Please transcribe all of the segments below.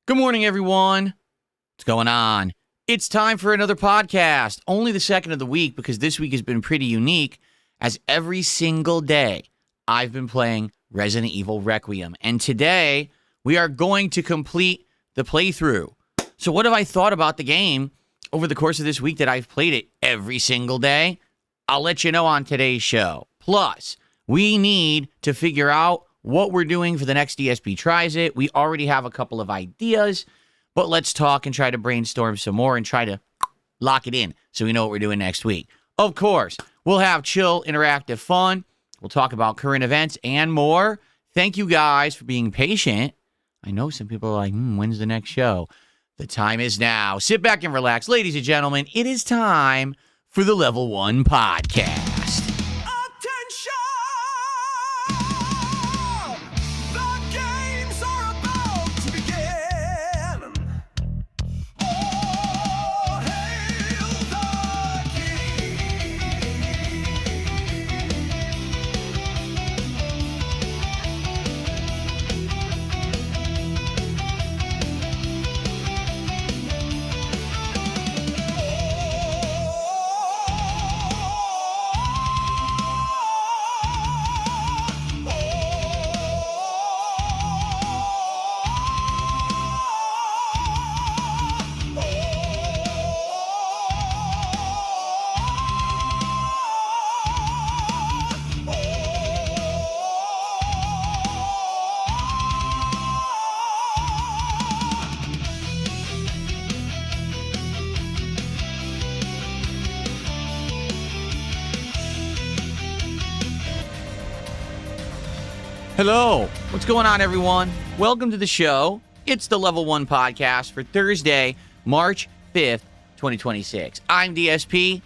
Good morning, everyone. What's going on? It's time for another podcast. Only the second of the week because this week has been pretty unique, as every single day I've been playing Resident Evil Requiem. And today we are going to complete the playthrough. So what have I thought about the game over the course of this week that I've played it every single day? I'll let you know on today's show. Plus, we need to figure out what we're doing for the next DSP Tries It. We already have a couple of ideas, but let's talk and try to brainstorm some more and try to lock it in so we know what we're doing next week. Of course, we'll have chill, interactive fun. We'll talk about current events and more. Thank you guys for being patient. I know some people are like, when's the next show? The time is now. Sit back and relax. Ladies and gentlemen, it is time for the Level 1 Podcast. Hello, what's going on, everyone? Welcome to the show. It's the Level 1 Podcast for Thursday, March 5th, 2026. I'm DSP.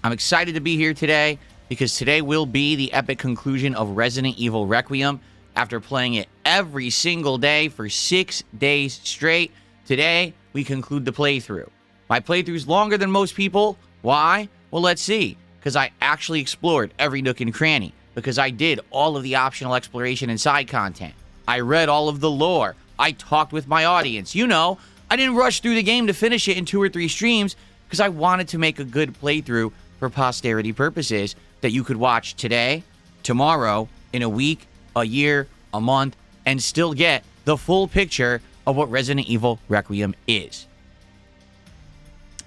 I'm excited to be here today because today will be the epic conclusion of Resident Evil Requiem. After playing it every single day for 6 days straight, today we conclude the playthrough. My playthrough's longer than most people. Why? Well, let's see. Because I actually explored every nook and cranny. Because I did all of the optional exploration and side content. I read all of the lore. I talked with my audience. You know, I didn't rush through the game to finish it in 2 or 3 streams because I wanted to make a good playthrough for posterity purposes that you could watch today, tomorrow, in a week, a year, a month, and still get the full picture of what Resident Evil Requiem is.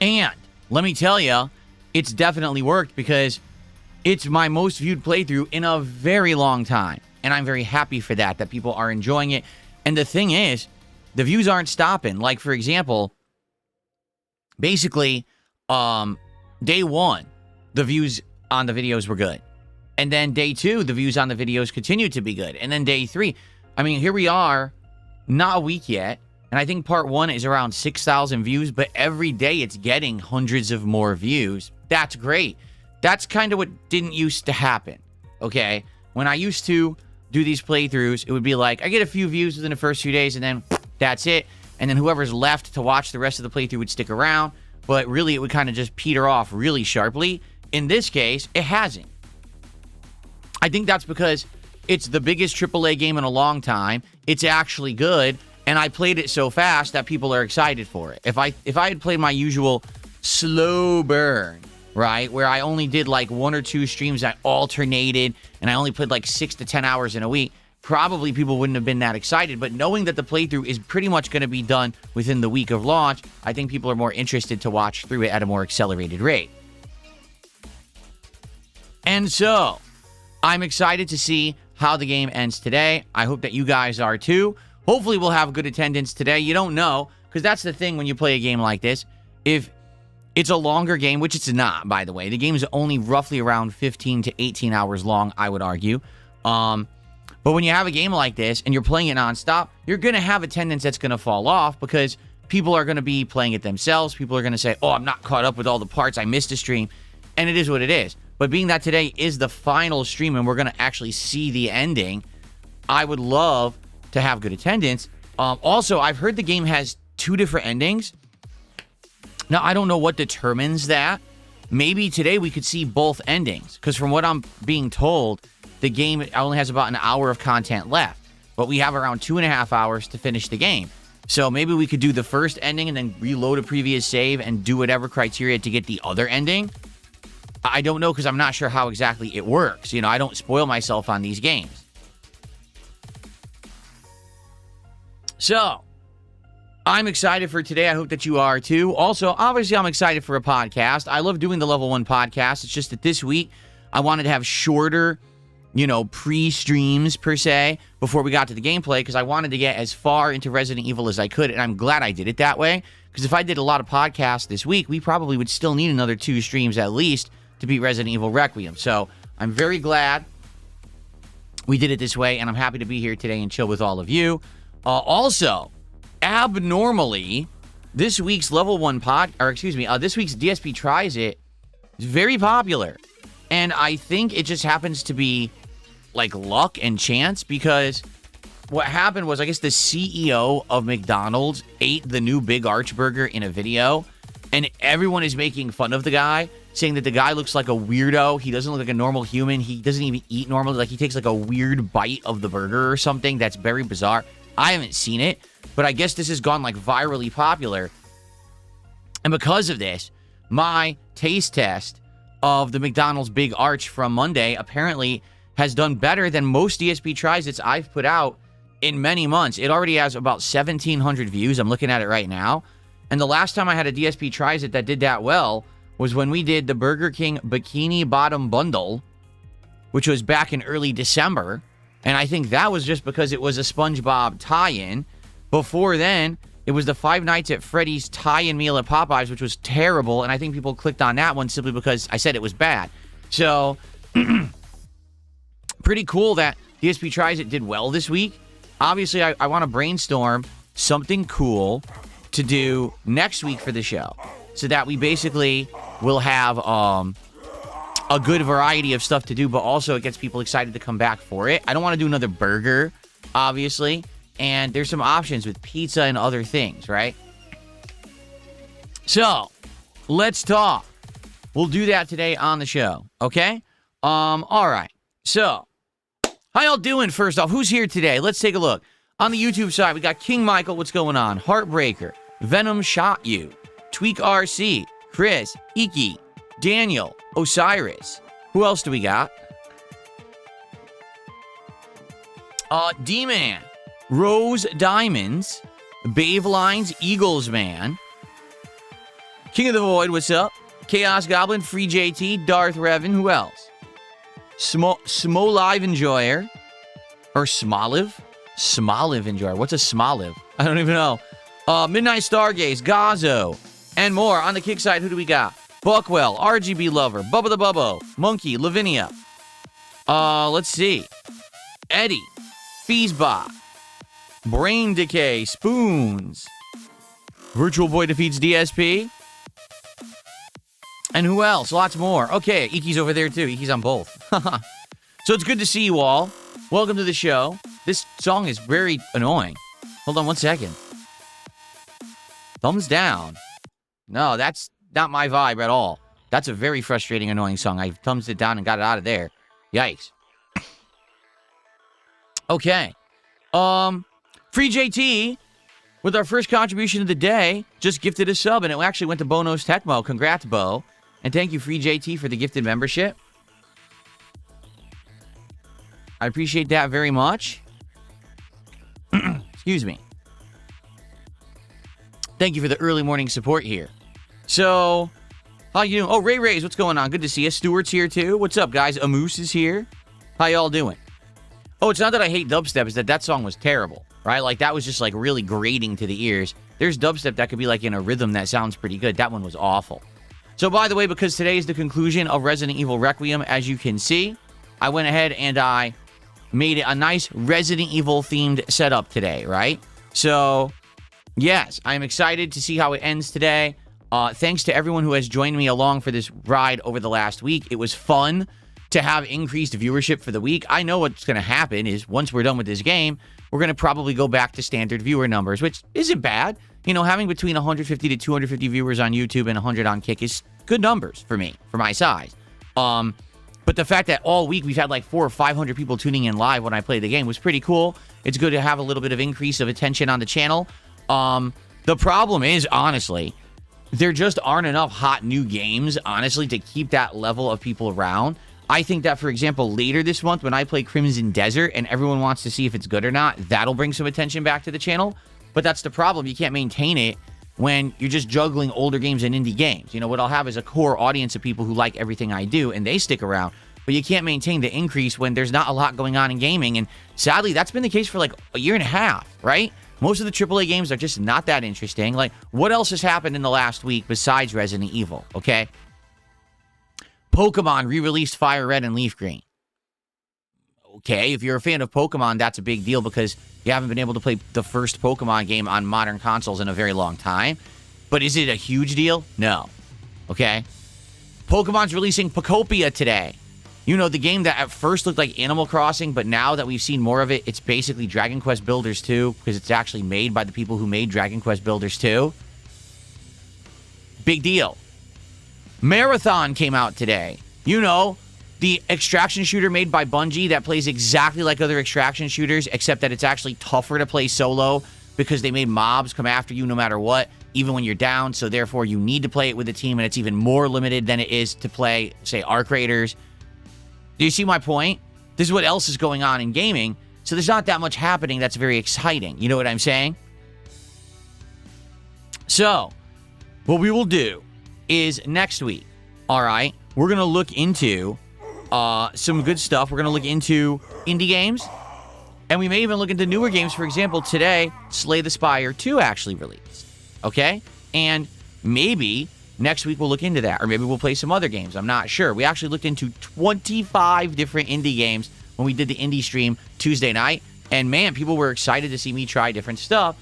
And let me tell you, it's definitely worked because it's my most viewed playthrough in a very long time. And I'm very happy for that people are enjoying it. And the thing is, the views aren't stopping. Like, for example, basically, day 1, the views on the videos were good. And then day 2, the views on the videos continued to be good. And then day 3, I mean, here we are, not a week yet. And I think part 1 is around 6,000 views. But every day it's getting hundreds of more views. That's great. That's kind of what didn't used to happen, okay? When I used to do these playthroughs, it would be like, I get a few views within the first few days, and then that's it. And then whoever's left to watch the rest of the playthrough would stick around. But really, it would kind of just peter off really sharply. In this case, it hasn't. I think that's because it's the biggest AAA game in a long time. It's actually good, and I played it so fast that people are excited for it. If I had played my usual slow burn, right, where I only did like 1 or 2 streams, I alternated, and I only played like 6 to 10 hours in a week, probably people wouldn't have been that excited. But knowing that the playthrough is pretty much going to be done within the week of launch, I think people are more interested to watch through it at a more accelerated rate. And so, I'm excited to see how the game ends today. I hope that you guys are too. Hopefully we'll have good attendance today. You don't know, because that's the thing when you play a game like this. If it's a longer game, which it's not, by the way. The game is only roughly around 15 to 18 hours long, I would argue. But when you have a game like this and you're playing it nonstop, you're going to have attendance that's going to fall off because people are going to be playing it themselves. People are going to say, oh, I'm not caught up with all the parts. I missed a stream. And it is what it is. But being that today is the final stream and we're going to actually see the ending, I would love to have good attendance. Also, I've heard the game has 2 different endings. Now, I don't know what determines that. Maybe today we could see both endings. Because from what I'm being told, the game only has about an hour of content left. But we have around 2.5 hours to finish the game. So maybe we could do the first ending and then reload a previous save and do whatever criteria to get the other ending. I don't know because I'm not sure how exactly it works. You know, I don't spoil myself on these games. So, I'm excited for today. I hope that you are too. Also, obviously, I'm excited for a podcast. I love doing the Level 1 podcast. It's just that this week, I wanted to have shorter, you know, pre-streams per se before we got to the gameplay because I wanted to get as far into Resident Evil as I could, and I'm glad I did it that way because if I did a lot of podcasts this week, we probably would still need another 2 streams at least to beat Resident Evil Requiem. So I'm very glad we did it this way, and I'm happy to be here today and chill with all of you. Also, abnormally, this week's this week's DSP Tries It is very popular. And I think it just happens to be like luck and chance because what happened was I guess the CEO of McDonald's ate the new Big Arch Burger in a video, and everyone is making fun of the guy, saying that the guy looks like a weirdo. He doesn't look like a normal human. He doesn't even eat normally. Like he takes like a weird bite of the burger or something. That's very bizarre. I haven't seen it, but I guess this has gone like virally popular. And because of this, my taste test of the McDonald's Big Arch from Monday apparently has done better than most DSP Tries It's I've put out in many months. It already has about 1,700 views. I'm looking at it right now. And the last time I had a DSP Tries It that did that well was when we did the Burger King Bikini Bottom Bundle, which was back in early December. And I think that was just because it was a SpongeBob tie-in. Before then, it was the Five Nights at Freddy's tie-in meal at Popeyes, which was terrible. And I think people clicked on that one simply because I said it was bad. So, pretty cool that DSP Tries It did well this week. Obviously, I want to brainstorm something cool to do next week for the show so that we basically will have a good variety of stuff to do, but also it gets people excited to come back for it. I don't want to do another burger, obviously, and there's some options with pizza and other things, right? So, let's talk. We'll do that today on the show, okay? All right. So, how y'all doing, first off? Who's here today? Let's take a look. On the YouTube side, we got King Michael. What's going on? Heartbreaker. Venom Shot You. Tweak RC. Chris. Iki. Daniel. Osiris. Who else do we got? D-Man. Rose Diamonds. Bavelines. Eagles Man. King of the Void. What's up? Chaos Goblin. Free JT. Darth Revan. Who else? Smolive Enjoyer. Or Smolive? Smolive Enjoyer. What's a Smolive? I don't even know. Midnight Stargaze. Gazo. And more. On the kick side, who do we got? Buckwell. RGB Lover. Bubba the Bubbo. Monkey. Lavinia. Let's see. Eddie. Feesbot. Brain Decay. Spoons. Virtual Boy defeats DSP. And who else? Lots more. Okay, Iki's over there too. Iki's on both. So it's good to see you all. Welcome to the show. This song is very annoying. Hold on one second. Thumbs down. No, that's not my vibe at all. That's a very frustrating, annoying song. I thumbs it down and got it out of there. Yikes. Okay. Free JT, with our first contribution of the day, just gifted a sub, and it actually went to Bonos Tecmo. Congrats, Bo. And thank you, Free JT, for the gifted membership. I appreciate that very much. Excuse me. Thank you for the early morning support here. So, how you doing? Oh, Ray Ray's, what's going on? Good to see you. Stuart's here, too. What's up, guys? Amoose is here. How y'all doing? Oh, it's not that I hate dubstep. It's that song was terrible, right? Like, that was just, like, really grating to the ears. There's dubstep that could be, like, in a rhythm that sounds pretty good. That one was awful. So, by the way, because today is the conclusion of Resident Evil Requiem, as you can see, I went ahead and I made it a nice Resident Evil-themed setup today, right? So, yes, I'm excited to see how it ends today. Thanks to everyone who has joined me along for this ride over the last week. It was fun to have increased viewership for the week. I know what's going to happen is once we're done with this game, we're going to probably go back to standard viewer numbers, which isn't bad. You know, having between 150 to 250 viewers on YouTube and 100 on Kick is good numbers for me, for my size. But the fact that all week we've had like 400 or 500 people tuning in live when I play the game was pretty cool. It's good to have a little bit of increase of attention on the channel. The problem is, honestly, there just aren't enough hot new games, honestly, to keep that level of people around. I think that, for example, later this month, when I play Crimson Desert and everyone wants to see if it's good or not, that'll bring some attention back to the channel. But that's the problem. You can't maintain it when you're just juggling older games and indie games. You know, what I'll have is a core audience of people who like everything I do, and they stick around. But you can't maintain the increase when there's not a lot going on in gaming. And sadly, that's been the case for like a year and a half, right? Most of the AAA games are just not that interesting. Like, what else has happened in the last week besides Resident Evil, okay? Pokemon re-released Fire Red and Leaf Green. Okay, if you're a fan of Pokemon, that's a big deal because you haven't been able to play the first Pokemon game on modern consoles in a very long time. But is it a huge deal? No. Okay? Pokemon's releasing Pokopia today. You know, the game that at first looked like Animal Crossing, but now that we've seen more of it, it's basically Dragon Quest Builders 2 because it's actually made by the people who made Dragon Quest Builders 2. Big deal. Marathon came out today. You know, the extraction shooter made by Bungie that plays exactly like other extraction shooters, except that it's actually tougher to play solo because they made mobs come after you no matter what, even when you're down. So therefore, you need to play it with a team, and it's even more limited than it is to play, say, Arc Raiders. Do you see my point? This is what else is going on in gaming. So there's not that much happening that's very exciting. You know what I'm saying? So, what we will do is next week, all right, we're going to look into some good stuff. We're going to look into indie games, and we may even look into newer games. For example, today, Slay the Spire 2 actually released, okay? And maybe next week we'll look into that, or maybe we'll play some other games. I'm not sure. We actually looked into 25 different indie games when we did the indie stream Tuesday night, and man, people were excited to see me try different stuff.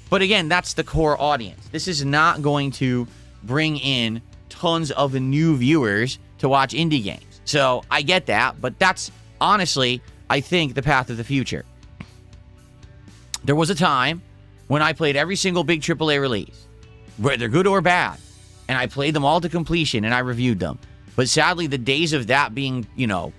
But again, that's the core audience. This is not going to bring in tons of new viewers to watch indie games. So I get that, but that's honestly, I think, the path of the future. There was a time when I played every single big AAA release, whether good or bad, and I played them all to completion and I reviewed them. But sadly, the days of that being, you know,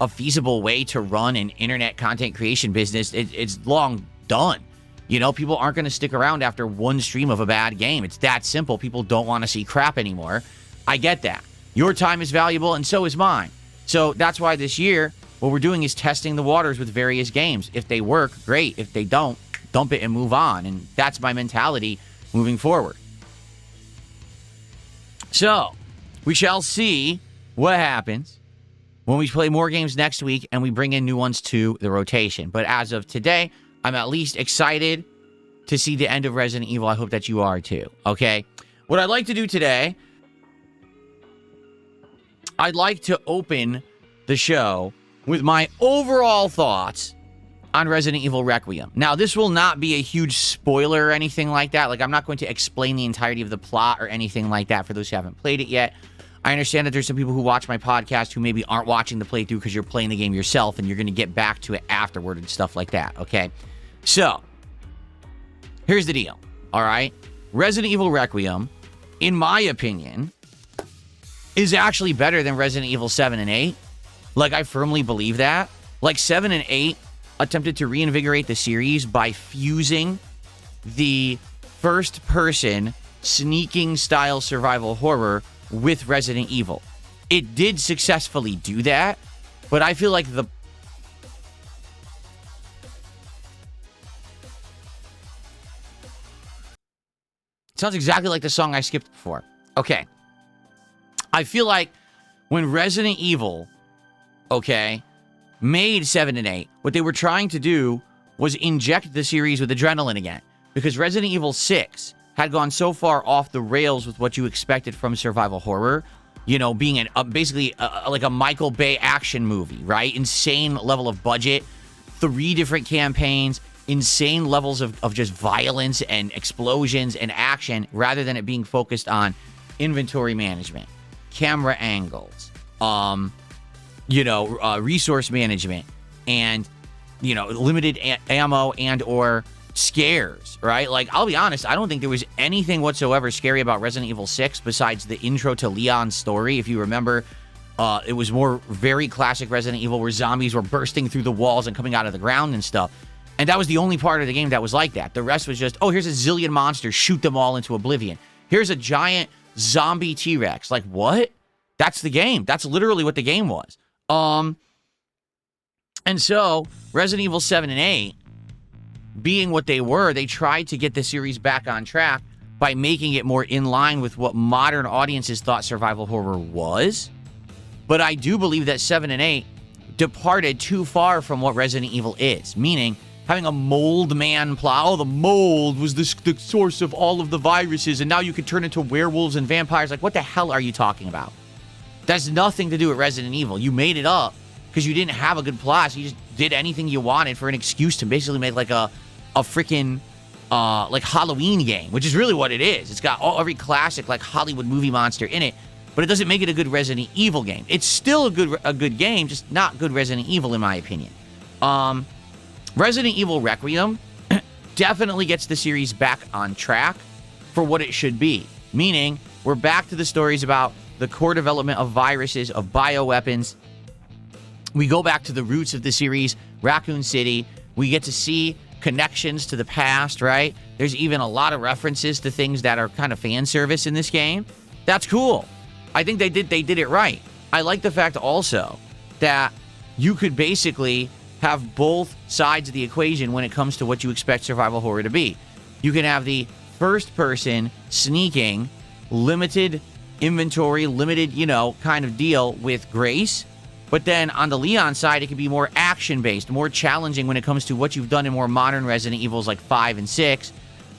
a feasible way to run an internet content creation business, it's long done. You know, people aren't going to stick around after one stream of a bad game. It's that simple. People don't want to see crap anymore. I get that. Your time is valuable, and so is mine. So that's why this year, what we're doing is testing the waters with various games. If they work, great. If they don't, dump it and move on. And that's my mentality moving forward. So, we shall see what happens when we play more games next week and we bring in new ones to the rotation. But as of today, I'm at least excited to see the end of Resident Evil. I hope that you are too, okay? What I'd like to do today, I'd like to open the show with my overall thoughts on Resident Evil Requiem. Now, this will not be a huge spoiler or anything like that. Like, I'm not going to explain the entirety of the plot or anything like that for those who haven't played it yet. I understand that there's some people who watch my podcast who maybe aren't watching the playthrough because you're playing the game yourself and you're going to get back to it afterward and stuff like that, okay? So, here's the deal, all right? Resident Evil Requiem, in my opinion, is actually better than Resident Evil 7 and 8. Like, I firmly believe that. Like, 7 and 8 attempted to reinvigorate the series by fusing the first-person sneaking-style survival horror with Resident Evil. It did successfully do that, but I feel like the... It sounds exactly like the song I skipped before. Okay. I feel like when Resident Evil, okay, made 7 and 8, what they were trying to do was inject the series with adrenaline again. Because Resident Evil 6 had gone so far off the rails with what you expected from survival horror, you know, being basically like a Michael Bay action movie, right? Insane level of budget, 3 different campaigns, insane levels of just violence and explosions and action, rather than it being focused on inventory management, camera angles, resource management, and, you know, limited ammo and or scares, right? Like, I'll be honest, I don't think there was anything whatsoever scary about Resident Evil 6 besides the intro to Leon's story. If you remember, it was more very classic Resident Evil where zombies were bursting through the walls and coming out of the ground and stuff. And that was the only part of the game that was like that. The rest was just, oh, here's a zillion monsters, shoot them all into oblivion. Here's a giant zombie T-Rex. Like, what? That's the game. That's literally what the game was. And so, Resident Evil 7 and 8, being what they were, they tried to get the series back on track by making it more in line with what modern audiences thought survival horror was. But I do believe that 7 and 8 departed too far from what Resident Evil is, meaning having a mold man plot. Oh, the mold was the source of all of the viruses, and now you can turn into werewolves and vampires. Like, what the hell are you talking about? That's nothing to do with Resident Evil. You made it up because you didn't have a good plot, so you just did anything you wanted for an excuse to basically make like a freaking like Halloween game, which is really what it is. It's got every classic like Hollywood movie monster in it, but it doesn't make it a good Resident Evil game. It's still a good game, just not good Resident Evil in my opinion. Resident Evil Requiem definitely gets the series back on track for what it should be, meaning we're back to the stories about the core development of viruses, of bioweapons. We go back to the roots of the series, Raccoon City. We get to see connections to the past, right? There's even a lot of references to things that are kind of fan service in this game. That's cool. I think they did it right. I like the fact also that you could basically have both sides of the equation when it comes to what you expect survival horror to be. You can have the first person sneaking, limited inventory, limited, kind of deal with Grace. But then on the Leon side, it can be more action-based, more challenging when it comes to what you've done in more modern Resident Evils like 5 and 6.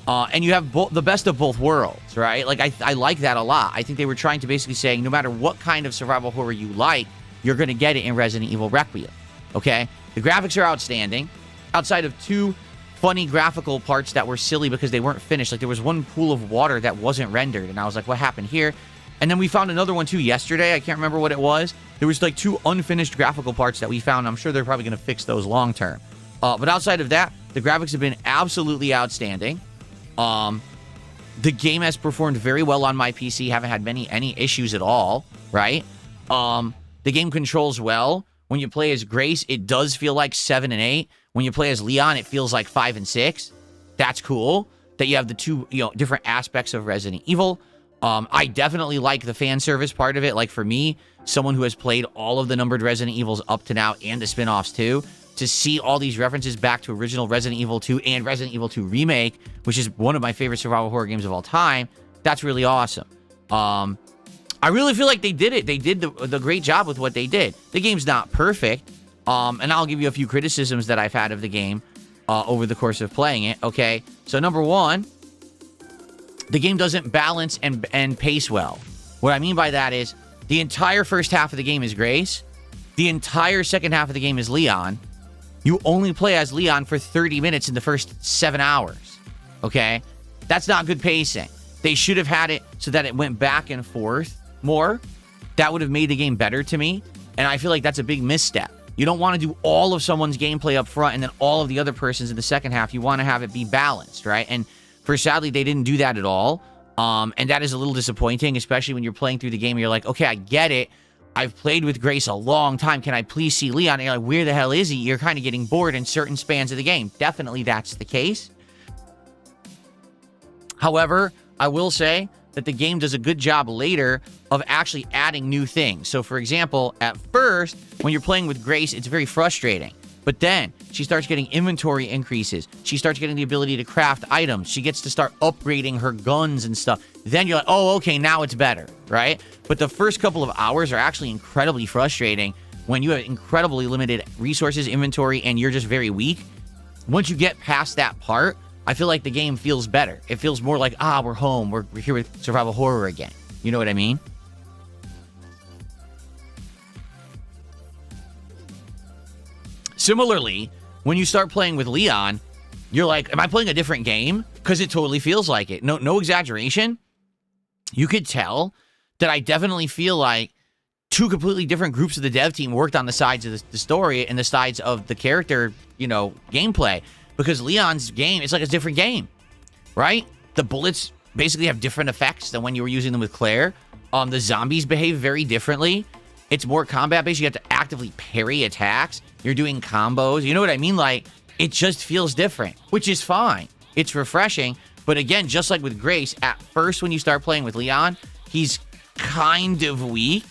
And you have the best of both worlds, right? Like, I like that a lot. I think they were trying to basically say, no matter what kind of survival horror you like, you're going to get it in Resident Evil Requiem, okay? The graphics are outstanding. Outside of two funny graphical parts that were silly because they weren't finished. Like, there was one pool of water that wasn't rendered, and I was like, what happened here? And then we found another one, too, yesterday. I can't remember what it was. There was, like, two unfinished graphical parts that we found. I'm sure they're probably going to fix those long-term. But outside of that, the graphics have been absolutely outstanding. The game has performed very well on my PC. Haven't had any issues at all, right? The game controls well. When you play as Grace, it does feel like 7 and 8. When you play as Leon, it feels like 5 and 6. That's cool that you have the two, different aspects of Resident Evil. I definitely like the fan service part of it. Like, for me, someone who has played all of the numbered Resident Evils up to now and the spin-offs too, to see all these references back to original Resident Evil 2 and Resident Evil 2 Remake, which is one of my favorite survival horror games of all time, that's really awesome. I really feel like they did it. They did the great job with what they did. The game's not perfect, and I'll give you a few criticisms that I've had of the game over the course of playing it, okay? So, number one, the game doesn't balance and pace well. What I mean by that is the entire first half of the game is Grace. The entire second half of the game is Leon. You only play as Leon for 30 minutes in the first 7 hours, okay? That's not good pacing. They should have had it so that it went back and forth more. That would have made the game better to me, and I feel like that's a big misstep. You don't want to do all of someone's gameplay up front and then all of the other person's in the second half. You want to have it be balanced, right? And sadly, they didn't do that at all, and that is a little disappointing, especially when you're playing through the game and you're like, okay, I get it. I've played with Grace a long time. Can I please see Leon? And you're like, where the hell is he? You're kind of getting bored in certain spans of the game. Definitely that's the case. However, I will say that the game does a good job later of actually adding new things. So, for example, at first, when you're playing with Grace, it's very frustrating. But then she starts getting inventory increases. She starts getting the ability to craft items. She gets to start upgrading her guns and stuff. Then you're like, oh, okay, now it's better, right? But the first couple of hours are actually incredibly frustrating when you have incredibly limited resources, inventory, and you're just very weak. Once you get past that part, I feel like the game feels better. It feels more like, we're home. We're here with survival horror again. You know what I mean? Similarly, when you start playing with Leon, you're like, am I playing a different game? Because it totally feels like it. No exaggeration. You could tell that I definitely feel like two completely different groups of the dev team worked on the sides of the story and the sides of the character, gameplay. Because Leon's game, it's like a different game, right? The bullets basically have different effects than when you were using them with Claire. The zombies behave very differently. It's more combat-based. You have to actively parry attacks. You're doing combos. You know what I mean? Like, It just feels different, which is fine. It's refreshing. But again, just like with Grace, at first when you start playing with Leon, he's kind of weak.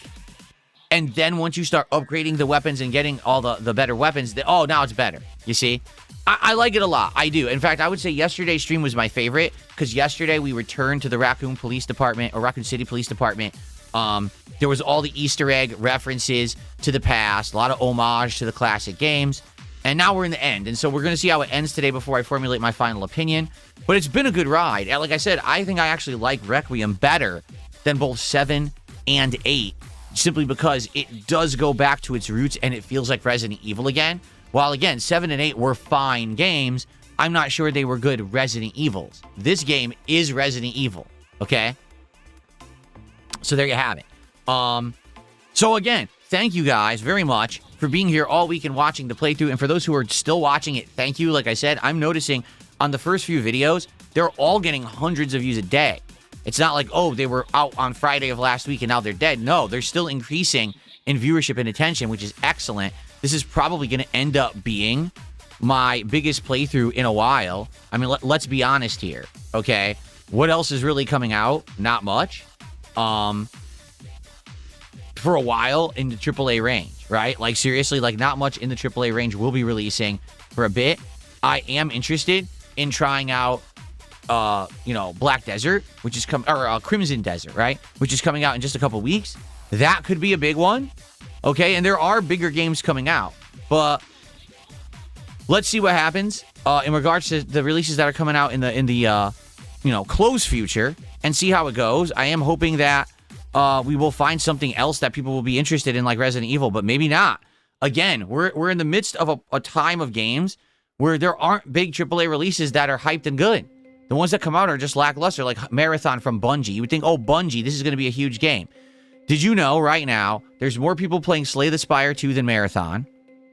And then once you start upgrading the weapons and getting all the better weapons, now it's better. You see? I like it a lot. I do. In fact, I would say yesterday's stream was my favorite because yesterday we returned to the Raccoon Police Department or Raccoon City Police Department. There was all the Easter egg references to the past, a lot of homage to the classic games. And now we're in the end. And so we're going to see how it ends today before I formulate my final opinion. But it's been a good ride. And like I said, I think I actually like Requiem better than both 7 and 8. Simply because it does go back to its roots and it feels like Resident Evil again. While again, 7 and 8 were fine games, I'm not sure they were good Resident Evils. This game is Resident Evil, okay? So there you have it. So again, thank you guys very much for being here all week and watching the playthrough. And for those who are still watching it, thank you. Like I said, I'm noticing on the first few videos, they're all getting hundreds of views a day. It's not like, oh, they were out on Friday of last week and now they're dead. No, they're still increasing in viewership and attention, which is excellent. This is probably going to end up being my biggest playthrough in a while. I mean, let's be honest here, okay? What else is really coming out? Not much. For a while in the AAA range, right? Like, seriously, like, not much in the AAA range will be releasing for a bit. I am interested in trying out Black Desert, which is Crimson Desert, right? Which is coming out in just a couple weeks. That could be a big one. Okay, and there are bigger games coming out. But let's see what happens in regards to the releases that are coming out in the close future and see how it goes. I am hoping that we will find something else that people will be interested in, like Resident Evil, but maybe not. Again, we're in the midst of a time of games where there aren't big AAA releases that are hyped and good. The ones that come out are just lackluster, like Marathon from Bungie. You would think, oh, Bungie, this is going to be a huge game. Did you know right now there's more people playing Slay the Spire 2 than Marathon?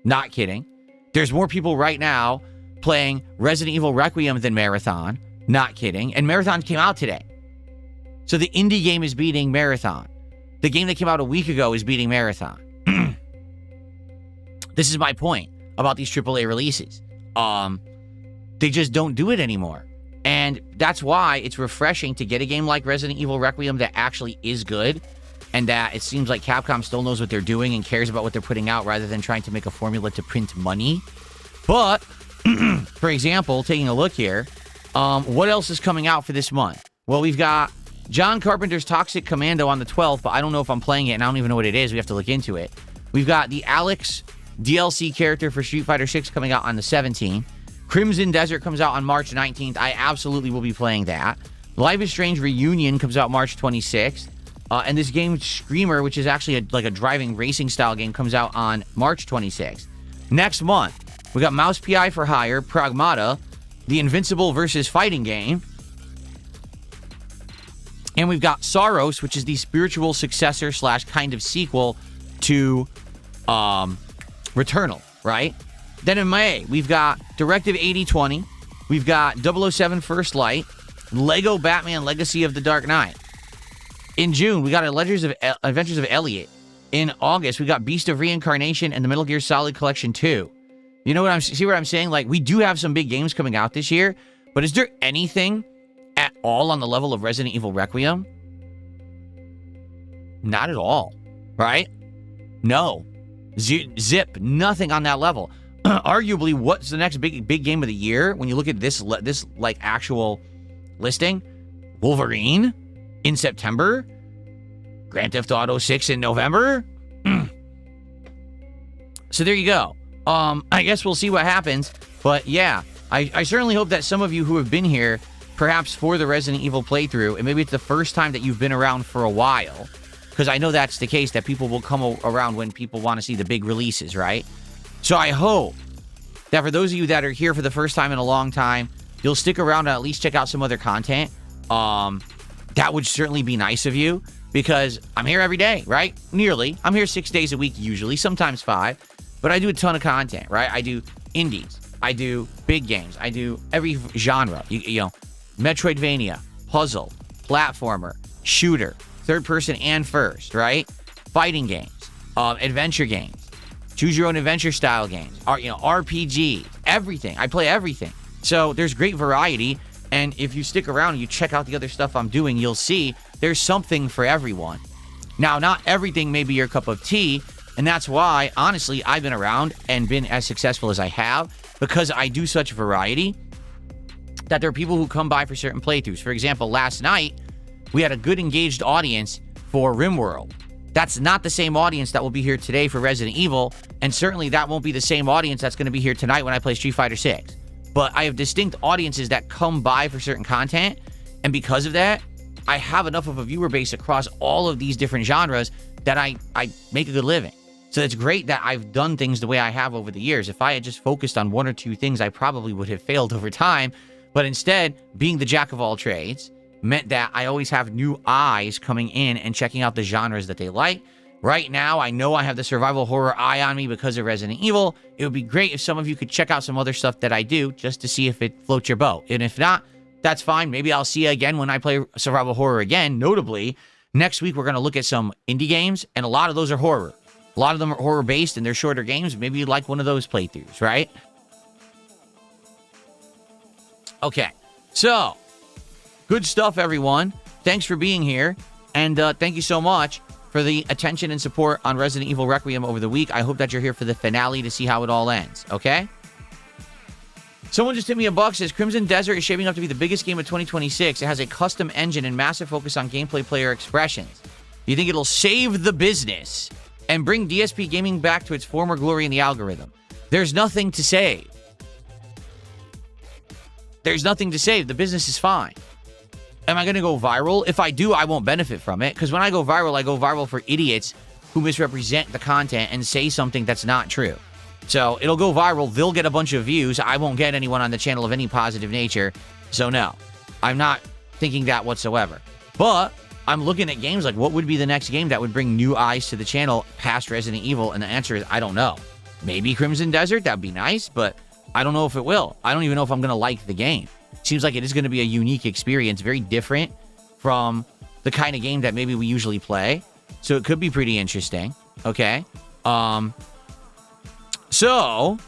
Not kidding. There's more people right now playing Resident Evil Requiem than Marathon. Not kidding. And Marathon came out today. So the indie game is beating Marathon. The game that came out a week ago is beating Marathon. This is my point about these AAA releases. They just don't do it anymore. And that's why it's refreshing to get a game like Resident Evil Requiem that actually is good. And that it seems like Capcom still knows what they're doing and cares about what they're putting out rather than trying to make a formula to print money. But, for example, taking a look here, what else is coming out for this month? Well, we've got John Carpenter's Toxic Commando on the 12th, but I don't know if I'm playing it, and I don't even know what it is. We have to look into it. We've got the Alex DLC character for Street Fighter 6 coming out on the 17th. Crimson Desert comes out on March 19th. I absolutely will be playing that. Life is Strange Reunion comes out March 26th. And this game, Screamer, which is actually like a driving racing style game, comes out on March 26th. Next month, we got Mouse PI for Hire, Pragmata, the Invincible versus fighting game. And we've got Saros, which is the spiritual successor / kind of sequel to Returnal, right? Then in May, we've got Directive 8020. We've got 007 First Light, Lego Batman Legacy of the Dark Knight. In June, we got Adventures of Elliot. In August, we got Beast of Reincarnation and the Metal Gear Solid Collection 2. You know what see what I'm saying? Like, we do have some big games coming out this year, but is there anything at all on the level of Resident Evil Requiem? Not at all, right? No. Zip, nothing on that level. Arguably, what's the next big game of the year when you look at this like actual listing? Wolverine in September, Grand Theft Auto 6 in November. So there you go. I guess we'll see what happens. But yeah, I certainly hope that some of you who have been here, perhaps for the Resident Evil playthrough, and maybe it's the first time that you've been around for a while, because I know that's the case, that people will come around when people want to see the big releases, right? So I hope that for those of you that are here for the first time in a long time, you'll stick around and at least check out some other content. That would certainly be nice of you, because I'm here every day, right? Nearly. I'm here 6 days a week usually, sometimes 5. But I do a ton of content, right? I do indies. I do big games. I do every genre. You know, Metroidvania, puzzle, platformer, shooter, third person and first, right? Fighting games, adventure games, choose your own adventure style games, RPG, everything. I play everything. So there's great variety. And if you stick around and you check out the other stuff I'm doing, you'll see there's something for everyone. Now, not everything may be your cup of tea. And that's why, honestly, I've been around and been as successful as I have, because I do such variety that there are people who come by for certain playthroughs. For example, last night, we had a good engaged audience for RimWorld. That's not the same audience that will be here today for Resident Evil, and certainly that won't be the same audience that's going to be here tonight when I play Street Fighter 6. But I have distinct audiences that come by for certain content, and because of that, I have enough of a viewer base across all of these different genres that I make a good living. So it's great that I've done things the way I have over the years. If I had just focused on one or two things, I probably would have failed over time. But instead, being the jack of all trades meant that I always have new eyes coming in and checking out the genres that they like. Right now, I know I have the survival horror eye on me because of Resident Evil. It would be great if some of you could check out some other stuff that I do just to see if it floats your boat. And if not, that's fine. Maybe I'll see you again when I play survival horror again. Notably, next week, we're going to look at some indie games, and a lot of those are horror. A lot of them are horror-based, and they're shorter games. Maybe you'd like one of those playthroughs, right? Okay, so good stuff, everyone. Thanks for being here, and thank you so much for the attention and support on Resident Evil Requiem over the week. I hope that you're here for the finale to see how it all ends, okay? Someone just hit me a buck, says, Crimson Desert is shaping up to be the biggest game of 2026. It has a custom engine and massive focus on gameplay player expressions. Do you think it'll save the business and bring DSP Gaming back to its former glory in the algorithm? There's nothing to save. There's nothing to save. The business is fine. Am I going to go viral? If I do, I won't benefit from it, because when I go viral for idiots who misrepresent the content and say something that's not true. So it'll go viral. They'll get a bunch of views. I won't get anyone on the channel of any positive nature. So no, I'm not thinking that whatsoever. But I'm looking at games like, what would be the next game that would bring new eyes to the channel past Resident Evil? And the answer is, I don't know. Maybe Crimson Desert, that'd be nice, but I don't know if it will. I don't even know if I'm going to like the game. Seems like it is going to be a unique experience, very different from the kind of game that maybe we usually play. So it could be pretty interesting. Okay. So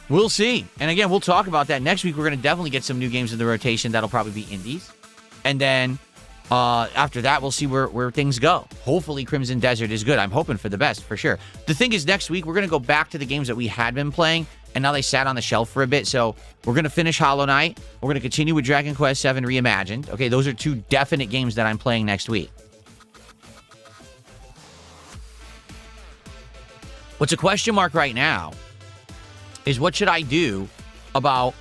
we'll see. And again, we'll talk about that next week. We're going to definitely get some new games in the rotation. That'll probably be indies. And then after that, we'll see where things go. Hopefully, Crimson Desert is good. I'm hoping for the best, for sure. The thing is, next week, we're going to go back to the games that we had been playing, and now they sat on the shelf for a bit. So we're going to finish Hollow Knight. We're going to continue with Dragon Quest VII Reimagined. Okay, those are two definite games that I'm playing next week. What's a question mark right now is, what should I do about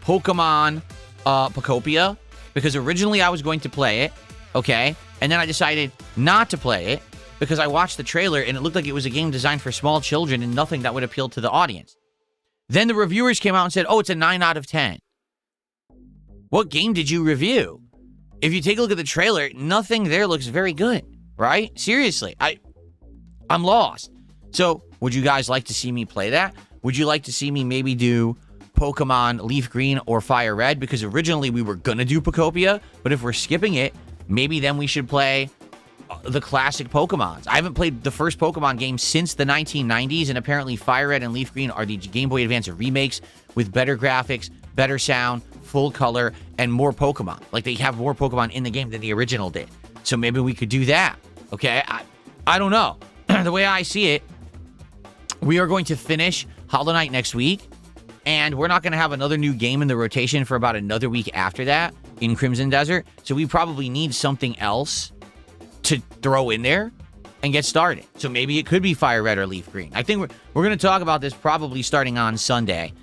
Pokemon Pocopia? Because originally I was going to play it, okay? And then I decided not to play it because I watched the trailer and it looked like it was a game designed for small children and nothing that would appeal to the audience. Then the reviewers came out and said, oh, it's a 9 out of 10. What game did you review? If you take a look at the trailer, nothing there looks very good, right? Seriously, I'm lost. So would you guys like to see me play that? Would you like to see me maybe do Pokemon Leaf Green or Fire Red? Because originally we were going to do Pocopia, but if we're skipping it, maybe then we should play the classic Pokemons. I haven't played the first Pokemon game since the 1990s, and apparently Fire Red and Leaf Green are the Game Boy Advance remakes with better graphics, better sound, full color, and more Pokemon. Like, they have more Pokemon in the game than the original did. So maybe we could do that, okay? I don't know. The way I see it, we are going to finish Hollow Knight next week, and we're not going to have another new game in the rotation for about another week after that in Crimson Desert. So we probably need something else to throw in there and get started. So maybe it could be Fire Red or Leaf Green. I think we're going to talk about this probably starting on Sunday.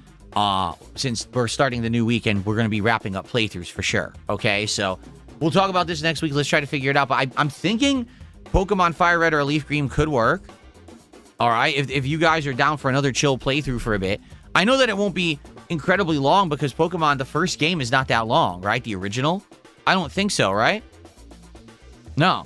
Since we're starting the new weekend, we're going to be wrapping up playthroughs for sure. Okay, so we'll talk about this next week. Let's try to figure it out. But I'm thinking Pokemon Fire Red or Leaf Green could work. All right, if you guys are down for another chill playthrough for a bit. I know that it won't be incredibly long because Pokemon, the first game, is not that long, right? The original? I don't think so, right? No.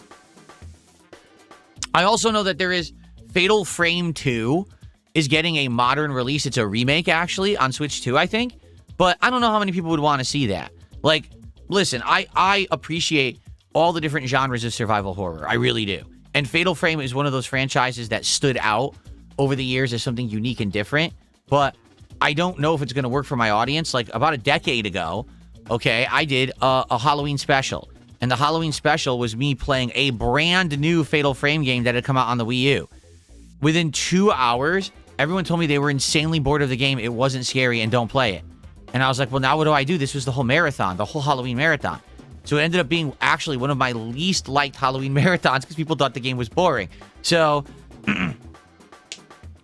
I also know that there is Fatal Frame 2 is getting a modern release. It's a remake, actually, on Switch 2, I think. But I don't know how many people would want to see that. Like, listen, I appreciate all the different genres of survival horror. I really do. And Fatal Frame is one of those franchises that stood out over the years as something unique and different. But I don't know if it's going to work for my audience. Like, about a decade ago, okay, I did a Halloween special. And the Halloween special was me playing a brand new Fatal Frame game that had come out on the Wii U. Within 2 hours, everyone told me they were insanely bored of the game. It wasn't scary and don't play it. And I was like, well, now what do I do? This was the whole marathon, the whole Halloween marathon. So it ended up being actually one of my least liked Halloween marathons because people thought the game was boring. So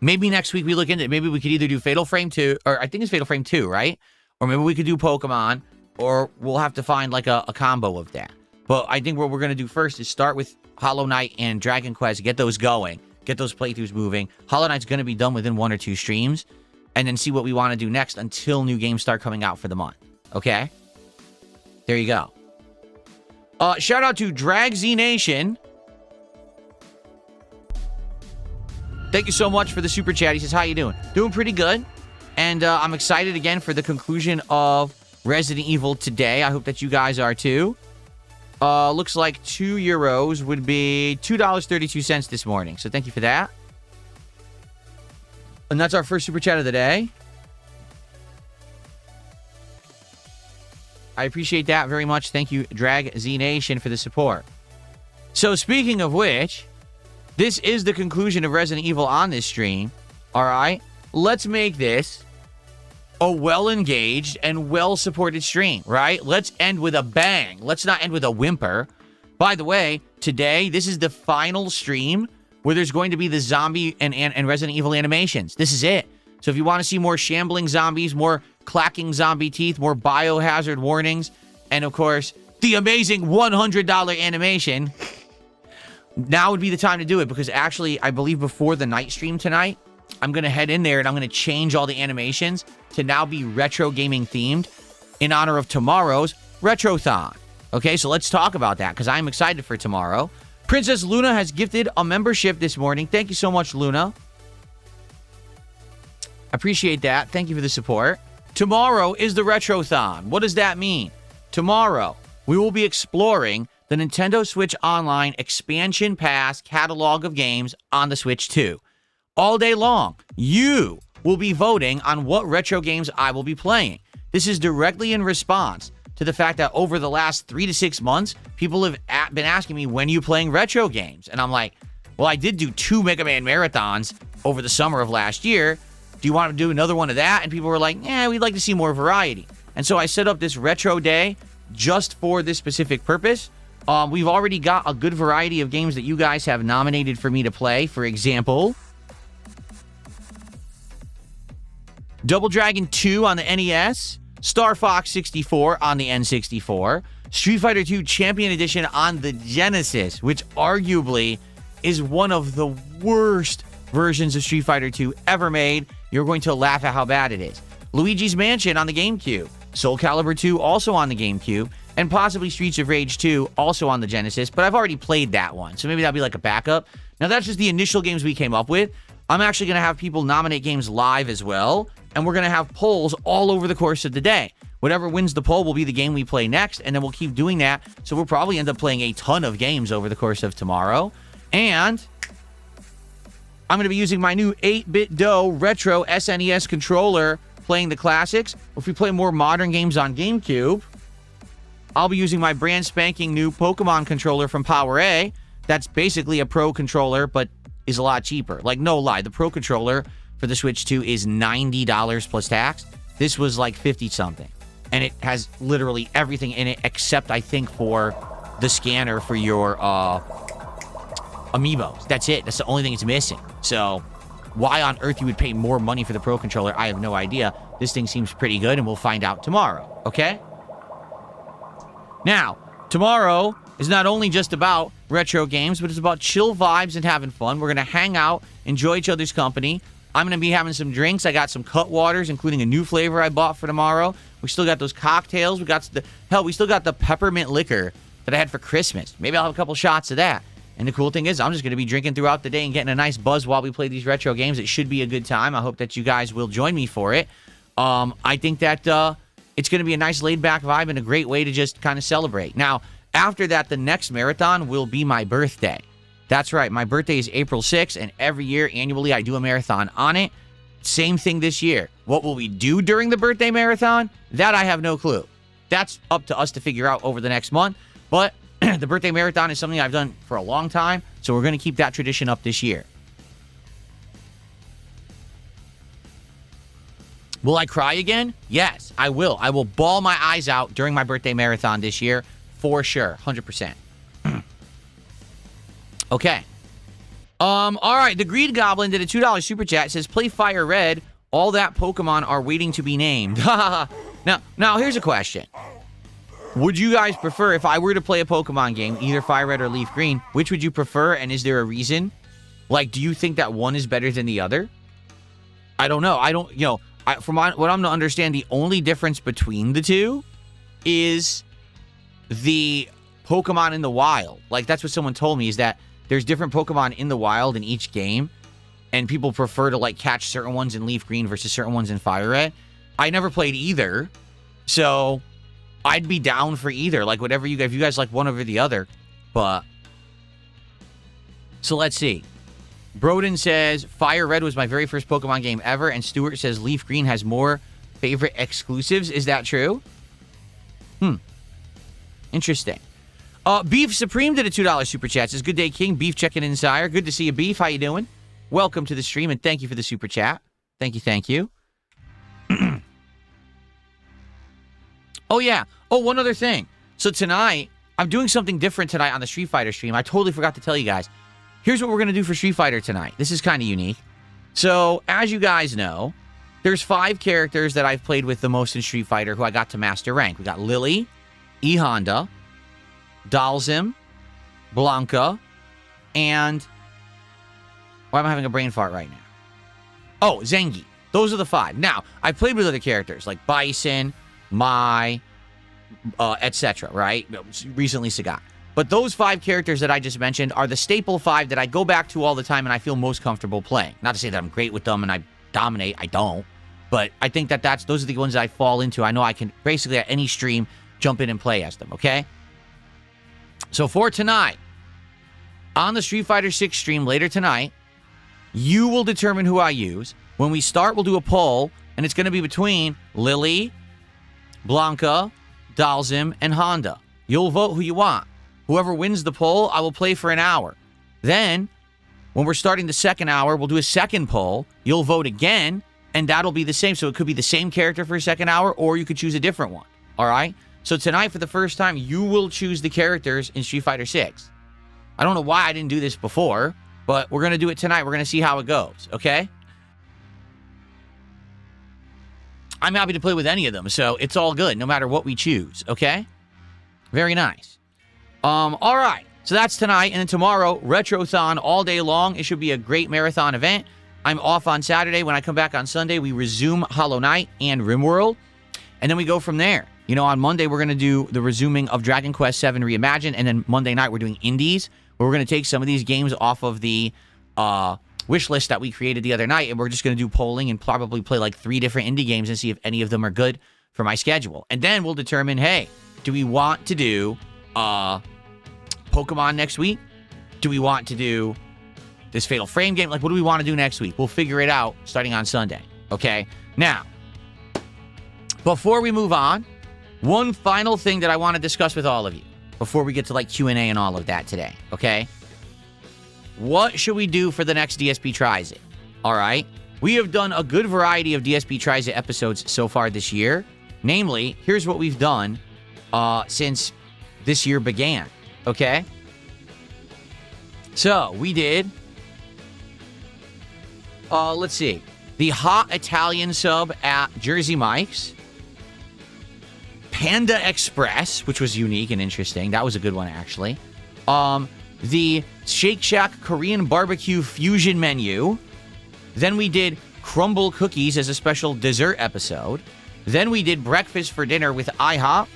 maybe next week we look into it. Maybe we could either do Fatal Frame 2, or I think it's Fatal Frame 2, right? Or maybe we could do Pokemon, or we'll have to find like a combo of that. But I think what we're going to do first is start with Hollow Knight and Dragon Quest, get those going, get those playthroughs moving. Hollow Knight's going to be done within 1 or 2 streams, and then see what we want to do next until new games start coming out for the month. Okay? There you go. Shout out to Drag Z Nation. Thank you so much for the super chat. He says, how you doing? Doing pretty good. And I'm excited again for the conclusion of Resident Evil today. I hope that you guys are too. Looks like €2 would be $2.32 this morning. So thank you for that. And that's our first super chat of the day. I appreciate that very much. Thank you, Drag Z Nation, for the support. So speaking of which, this is the conclusion of Resident Evil on this stream. All right, let's make this a well-engaged and well-supported stream, right? Let's end with a bang. Let's not end with a whimper. By the way, today, this is the final stream where there's going to be the zombie and Resident Evil animations. This is it. So if you want to see more shambling zombies, more clacking zombie teeth, more biohazard warnings, and of course, the amazing $100 animation, now would be the time to do it, because actually, I believe before the night stream tonight, I'm going to head in there and I'm going to change all the animations to now be retro gaming themed in honor of tomorrow's Retrothon. Okay, so let's talk about that, because I'm excited for tomorrow. Princess Luna has gifted a membership this morning. Thank you so much, Luna. Appreciate that. Thank you for the support. Tomorrow is the Retrothon. What does that mean? Tomorrow, we will be exploring the Nintendo Switch Online Expansion Pass catalog of games on the Switch 2. All day long, you will be voting on what retro games I will be playing. This is directly in response to the fact that over the last 3 to 6 months, people have been asking me, when are you playing retro games? And I'm like, well, I did do 2 Mega Man marathons over the summer of last year. Do you want to do another one of that? And people were like, yeah, we'd like to see more variety. And so I set up this retro day just for this specific purpose. We've already got a good variety of games that you guys have nominated for me to play. For example, Double Dragon 2 on the NES, Star Fox 64 on the N64, Street Fighter 2 Champion Edition on the Genesis, which arguably is one of the worst versions of Street Fighter 2 ever made. You're going to laugh at how bad it is. Luigi's Mansion on the GameCube, Soul Calibur 2 also on the GameCube, and possibly Streets of Rage 2 also on the Genesis, but I've already played that one, so maybe that'll be like a backup. Now, that's just the initial games we came up with. I'm actually going to have people nominate games live as well, and we're going to have polls all over the course of the day. Whatever wins the poll will be the game we play next, and then we'll keep doing that, so we'll probably end up playing a ton of games over the course of tomorrow. And I'm going to be using my new 8-bit DOE Retro SNES controller, playing the classics. If we play more modern games on GameCube, I'll be using my brand spanking new Pokemon controller from PowerA. That's basically a Pro controller, but is a lot cheaper. Like, no lie, the Pro controller for the Switch 2 is $90 plus tax. This was like 50-something. And it has literally everything in it except, I think, for the scanner for your amiibos. That's it. That's the only thing it's missing. So why on earth you would pay more money for the Pro controller, I have no idea. This thing seems pretty good, and we'll find out tomorrow, okay? Now, tomorrow is not only just about retro games, but it's about chill vibes and having fun. We're going to hang out, enjoy each other's company. I'm going to be having some drinks. I got some cut waters, including a new flavor I bought for tomorrow. We still got those cocktails. We still got the peppermint liquor that I had for Christmas. Maybe I'll have a couple shots of that. And the cool thing is, I'm just going to be drinking throughout the day and getting a nice buzz while we play these retro games. It should be a good time. I hope that you guys will join me for it. I think that it's going to be a nice laid-back vibe and a great way to just kind of celebrate. Now, after that, the next marathon will be my birthday. That's right. My birthday is April 6th, and every year, annually, I do a marathon on it. Same thing this year. What will we do during the birthday marathon? That I have no clue. That's up to us to figure out over the next month. But the birthday marathon is something I've done for a long time, so we're going to keep that tradition up this year. Will I cry again? Yes, I will. I will bawl my eyes out during my birthday marathon this year, for sure, 100%. Okay. All right, the Greed Goblin did a $2 super chat. It says, play Fire Red. All that Pokemon are waiting to be named. Now, here's a question. Would you guys prefer, if I were to play a Pokemon game, either Fire Red or Leaf Green, which would you prefer, and is there a reason? Like, do you think that one is better than the other? I don't know. I don't, from what I'm to understand, the only difference between the two is the Pokemon in the wild. Like, that's what someone told me, is that there's different Pokemon in the wild in each game, and people prefer to, like, catch certain ones in Leaf Green versus certain ones in Fire Red. I never played either, so I'd be down for either. Like, whatever you guys, if you guys like one over the other. But, so let's see. Broden says, Fire Red was my very first Pokemon game ever, and Stuart says Leaf Green has more favorite exclusives. Is that true? Interesting. Beef Supreme did a $2 super chat. Says, good day, King. Beef checking in, sire. Good to see you, Beef. How you doing? Welcome to the stream, and thank you for the super chat. Thank you, thank you. Oh, yeah. Oh, one other thing. So tonight, I'm doing something different tonight on the Street Fighter stream. I totally forgot to tell you guys. Here's what we're going to do for Street Fighter tonight. This is kind of unique. So, as you guys know, there's 5 characters that I've played with the most in Street Fighter who I got to Master Rank. We got Lily, E. Honda, Dalsim, Blanca, and... Why am I having a brain fart right now? Oh, Zengi. Those are the 5. Now, I've played with other characters like Bison, Mai, etc., right? Recently, Sagat. But those 5 characters that I just mentioned are the staple 5 that I go back to all the time and I feel most comfortable playing. Not to say that I'm great with them and I dominate. I don't. But I think that those are the ones that I fall into. I know I can basically at any stream jump in and play as them, okay? So for tonight, on the Street Fighter 6 stream later tonight, you will determine who I use. When we start, we'll do a poll, and it's going to be between Lily, Blanca, Dalsim, and Honda. You'll vote who you want. Whoever wins the poll, I will play for an hour. Then, when we're starting the second hour, we'll do a second poll. You'll vote again, and that'll be the same. So it could be the same character for a second hour, or you could choose a different one. All right? So tonight, for the first time, you will choose the characters in Street Fighter 6. I don't know why I didn't do this before, but we're going to do it tonight. We're going to see how it goes, okay? I'm happy to play with any of them, so it's all good, no matter what we choose, okay? Very nice. All right, so that's tonight, and then tomorrow, Retrothon all day long. It should be a great marathon event. I'm off on Saturday. When I come back on Sunday, we resume Hollow Knight and RimWorld, and then we go from there. You know, on Monday, we're going to do the resuming of Dragon Quest VII Reimagined, and then Monday night, we're doing Indies, where we're going to take some of these games off of the wish list that we created the other night, and we're just going to do polling and probably play like 3 different indie games and see if any of them are good for my schedule. And then we'll determine, hey, do we want to do Pokemon next week? Do we want to do this Fatal Frame game? Like, what do we want to do next week? We'll figure it out starting on Sunday, okay? Now, before we move on, one final thing that I want to discuss with all of you before we get to, like, Q&A and all of that today, okay? What should we do for the next DSP Tries It? All right? We have done a good variety of DSP Tries It episodes so far this year. Namely, here's what we've done since this year began, okay? So, we did, let's see, the Hot Italian sub at Jersey Mike's, Panda Express, which was unique and interesting. That was a good one, actually. The Shake Shack Korean Barbecue Fusion menu. Then we did Crumble Cookies as a special dessert episode. Then we did Breakfast for Dinner with IHOP.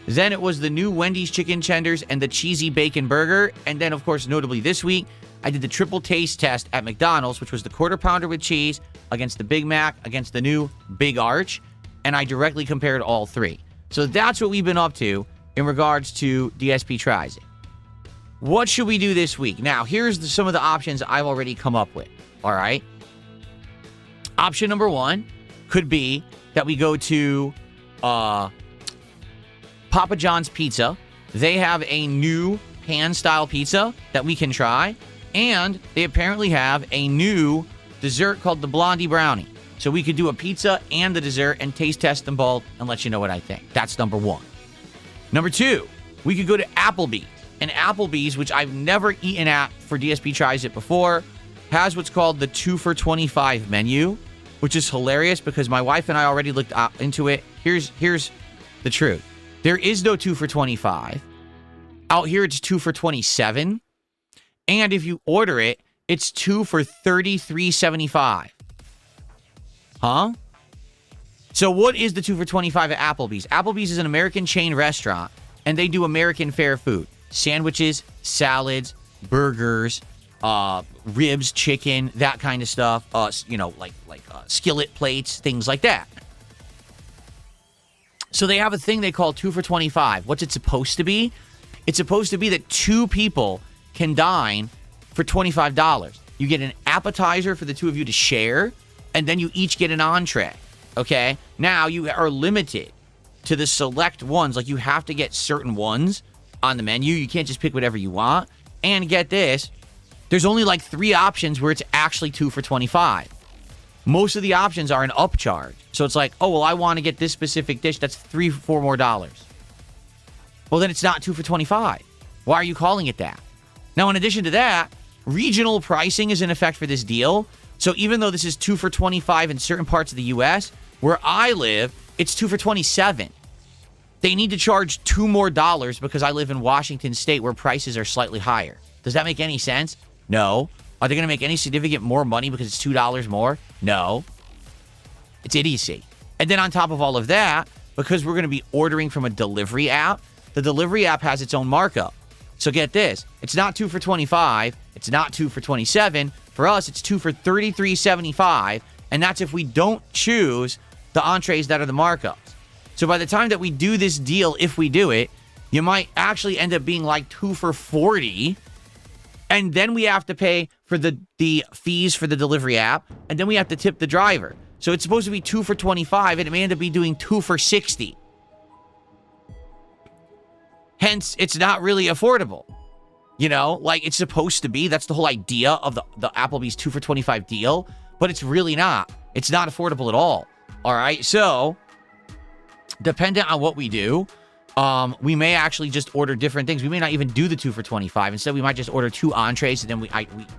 Then it was the new Wendy's Chicken Tenders and the Cheesy Bacon Burger. And then, of course, notably this week, I did the Triple Taste Test at McDonald's, which was the Quarter Pounder with cheese against the Big Mac, against the new Big Arch. And I directly compared all 3. So that's what we've been up to in regards to DSP Tries It. what should we do this week? Now, here's some of the options I've already come up with. All right. Option number one could be that we go to Papa John's Pizza. They have a new pan-style pizza that we can try. And they apparently have a new dessert called the Blondie Brownie. So we could do a pizza and the dessert and taste test them both and let you know what I think. That's number one. Number two, we could go to Applebee's. And Applebee's, which I've never eaten at for DSP Tries It before, has what's called the 2 for $25 menu, which is hilarious because my wife and I already looked into it. Here's the truth. There is no 2 for $25. Out here, it's 2 for $27. And if you order it, it's 2 for $33.75. Huh? So what is the 2 for $25 at Applebee's? Applebee's is an American chain restaurant, and they do American fare food. Sandwiches, salads, burgers, ribs, chicken, that kind of stuff. Skillet plates, things like that. So they have a thing they call 2 for $25. What's it supposed to be? It's supposed to be that two people can dine for $25. You get an appetizer for the two of you to share, and then you each get an entree. Okay? Now you are limited to the select ones. Like, you have to get certain ones on the menu. You can't just pick whatever you want. And get this, there's only like 3 options where it's actually 2 for $25. Most of the options are an upcharge. So it's like, oh, well, I want to get this specific dish. That's $3-4 more. Well, then it's not 2 for $25. Why are you calling it that? Now, in addition to that, regional pricing is in effect for this deal. So even though this is 2 for $25 in certain parts of the U.S., where I live, it's 2 for $27. They need to charge $2 more because I live in Washington State, where prices are slightly higher. Does that make any sense? No. Are they going to make any significant more money because it's $2 more? No. It's idiocy. And then on top of all of that, because we're going to be ordering from a delivery app, the delivery app has its own markup. So get this. It's not 2 for $25. It's not 2 for $27. For us, it's 2 for $33.75. And that's if we don't choose the entrees that are the markups. So by the time that we do this deal, if we do it, you might actually end up being like 2 for $40. And then we have to pay for the fees for the delivery app. And then we have to tip the driver. So it's supposed to be 2 for $25, and it may end up being doing 2 for $60. Hence, it's not really affordable. You know, like it's supposed to be. That's the whole idea of the Applebee's 2 for $25 deal. But it's really not. It's not affordable at all. All right. So, dependent on what we do, we may actually just order different things. We may not even do the 2 for $25. Instead, we might just order 2 entrees, and then we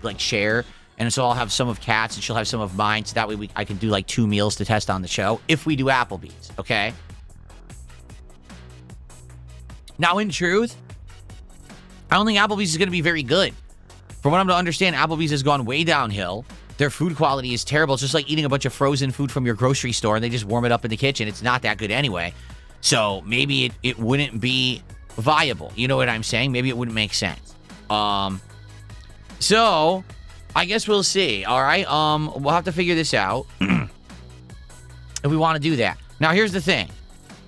like share. And so I'll have some of Kat's, and she'll have some of mine. So that way I can do like 2 meals to test on the show if we do Applebee's. Okay. Now, in truth, I don't think Applebee's is going to be very good. From what I'm to understand, Applebee's has gone way downhill. Their food quality is terrible. It's just like eating a bunch of frozen food from your grocery store, and they just warm it up in the kitchen. It's not that good anyway. So maybe it wouldn't be viable. You know what I'm saying? Maybe it wouldn't make sense. So I guess we'll see. All right. We'll have to figure this out if we want to do that. Now, here's the thing.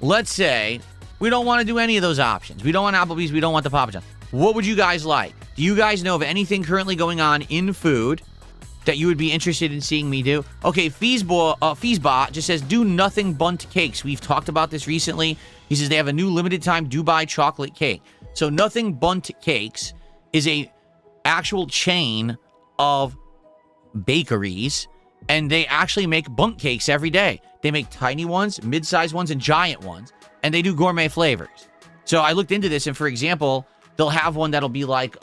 Let's say we don't want to do any of those options. We don't want Applebee's. We don't want the Papa John's. What would you guys like? Do you guys know of anything currently going on in food that you would be interested in seeing me do? Okay, Feesbot just says, do nothing bunt cakes. We've talked about this recently. He says they have a new limited time Dubai chocolate cake. So Nothing Bunt Cakes is a actual chain of bakeries, and they actually make bunt cakes every day. They make tiny ones, mid-sized ones, and giant ones, and they do gourmet flavors. So I looked into this, and for example, they'll have one that'll be like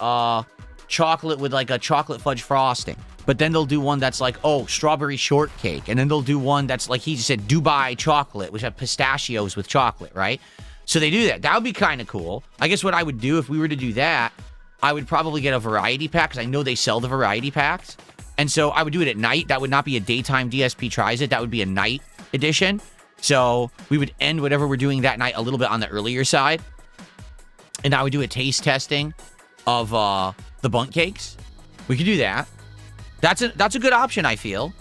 chocolate with like a chocolate fudge frosting. But then they'll do one that's like, oh, strawberry shortcake. And then they'll do one that's like, he just said Dubai chocolate, which have pistachios with chocolate, right? So they do that. That would be kind of cool. I guess what I would do if we were to do that, I would probably get a variety pack, because I know they sell the variety packs. And so I would do it at night. That would not be a daytime DSP Tries It. That would be a night edition. So we would end whatever we're doing that night a little bit on the earlier side. And I would do a taste testing of the bunt cakes. We could do that. That's a good option, I feel.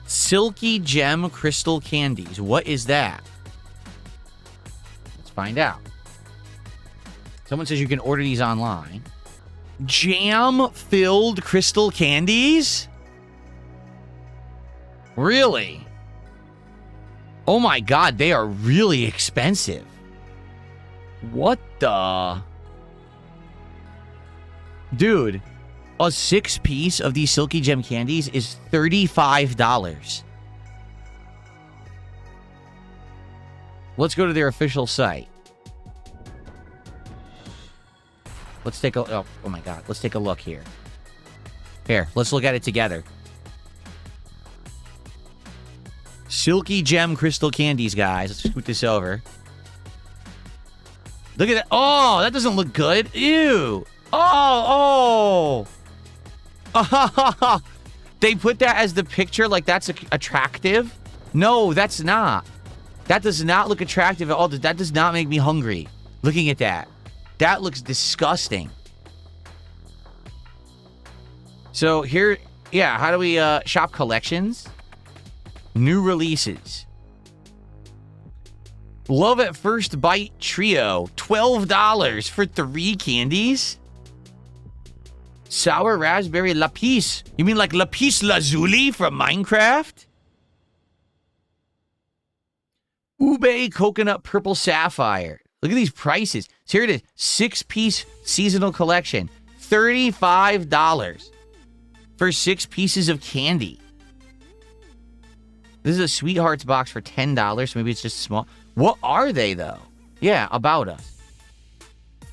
Silky Gem Crystal Candies. What is that? Let's find out. Someone says you can order these online. Jam-filled crystal candies? Really? Oh my god, they are really expensive. What the... Dude, a 6-piece of these Silky Gem candies is $35. Let's go to their official site. Let's take a... Oh my god. Let's take a look here. Here, let's look at it together. Silky Gem crystal candies, guys. Let's scoot this over. Look at that. Oh, that doesn't look good. Ew. Oh. They put that as the picture like that's attractive? No, that's not. That does not look attractive at all. That does not make me hungry. Looking at that. That looks disgusting. So here, yeah, how do we shop collections? New releases. Love at First Bite Trio. $12 for 3 candies? Sour Raspberry Lapis. You mean like Lapis Lazuli from Minecraft? Ube Coconut Purple Sapphire. Look at these prices. So here it is. 6-piece seasonal collection. $35 for 6 pieces of candy. This is a Sweethearts box for $10. So maybe it's just small. What are they, though? Yeah, about us.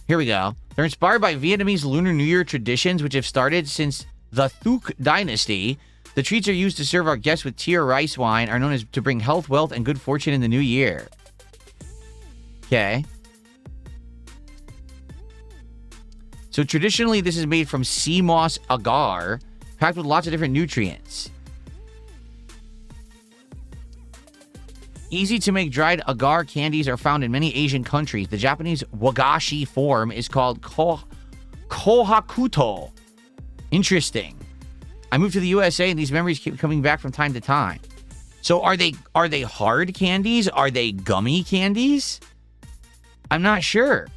Here we go. They're inspired by Vietnamese Lunar New Year traditions, which have started since the Thuc dynasty. The treats are used to serve our guests with tea or rice wine, are known as to bring health, wealth, and good fortune in the new year. Okay. So traditionally, this is made from sea moss agar, packed with lots of different nutrients. Easy to make dried agar candies are found in many Asian countries. The Japanese wagashi form is called kohakuto. Interesting. I moved to the USA and these memories keep coming back from time to time. So are they hard candies? Are they gummy candies? I'm not sure.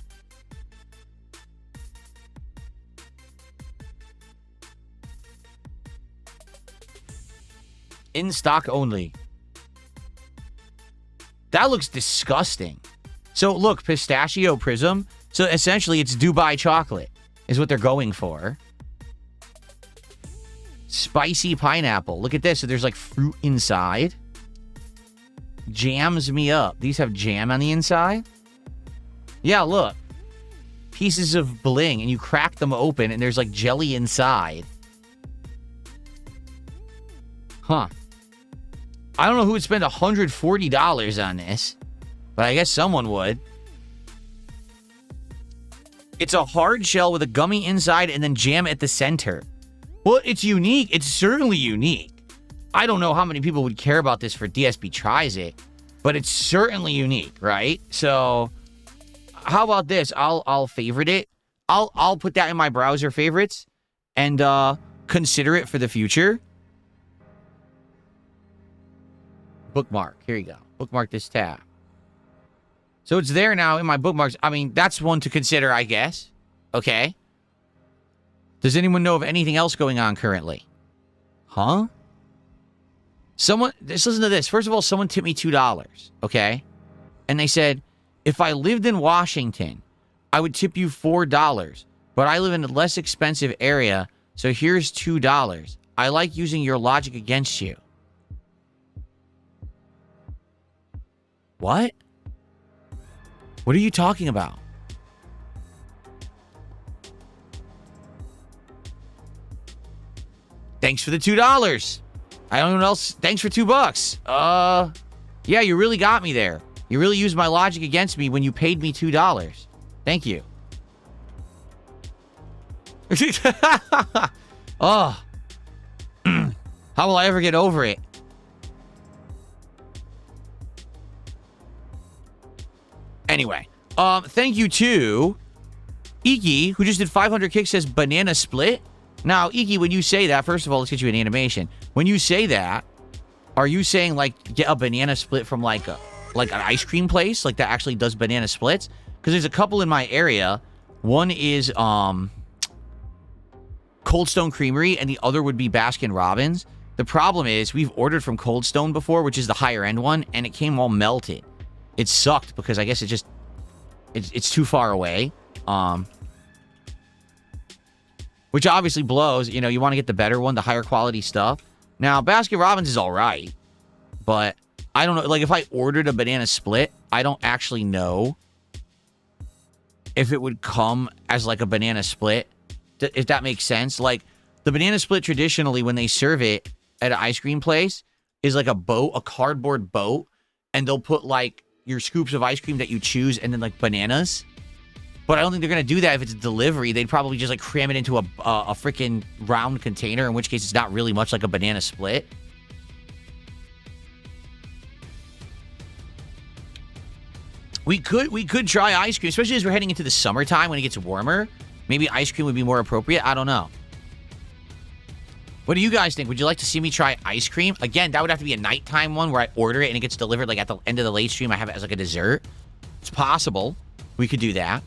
In stock only. That looks disgusting. So look, pistachio prism. So essentially it's Dubai chocolate is what they're going for. Spicy pineapple. Look at this. So there's like fruit inside. Jams me up. These have jam on the inside. Yeah, look. Pieces of bling and you crack them open and there's like jelly inside. Huh. I don't know who would spend $140 on this, but I guess someone would. It's a hard shell with a gummy inside and then jam at the center. Well, it's unique. It's certainly unique. I don't know how many people would care about this for DSP Tries It, but it's certainly unique, right? So, how about this? I'll favorite it. I'll put that in my browser favorites and consider it for the future. Bookmark. Here you go. Bookmark this tab. So it's there now in my bookmarks. I mean, that's one to consider, I guess. Okay. Does anyone know of anything else going on currently? Huh? Just listen to this. First of all, someone tipped me $2. Okay. And they said, if I lived in Washington, I would tip you $4. But I live in a less expensive area, so here's $2. I like using your logic against you. What? What are you talking about? Thanks for the $2. I don't know what else. Thanks for $2. Yeah, you really got me there. You really used my logic against me when you paid me $2. Thank you. Oh. How will I ever get over it? Anyway, thank you to Iki, who just did 500 kicks, says banana split. Now, Iki, when you say that, first of all, let's get you an animation. When you say that, are you saying, like, get a banana split from, like like an ice cream place, like that actually does banana splits. Because there's a couple in my area. One is Cold Stone Creamery, and the other would be Baskin Robbins. The problem is we've ordered from Cold Stone before, which is the higher end one, and it came all melted. It sucked because I guess it's too far away. Which obviously blows. You know, you want to get the better one, the higher quality stuff. Now, Baskin Robbins is all right, but I don't know. Like, if I ordered a banana split, I don't actually know if it would come as like a banana split, if that makes sense. Like, the banana split traditionally, when they serve it at an ice cream place, is like a boat, a cardboard boat, and they'll put like your scoops of ice cream that you choose and then like bananas. But I don't think they're going to do that if it's delivery. They'd probably just like cram it into a freaking round container, in which case it's not really much like a banana split. We could try ice cream, especially as we're heading into the summertime when it gets warmer. Maybe ice cream would be more appropriate. I don't know. What do you guys think? Would you like to see me try ice cream? Again, that would have to be a nighttime one where I order it and it gets delivered like at the end of the late stream. I have it as like a dessert. It's possible. We could do that.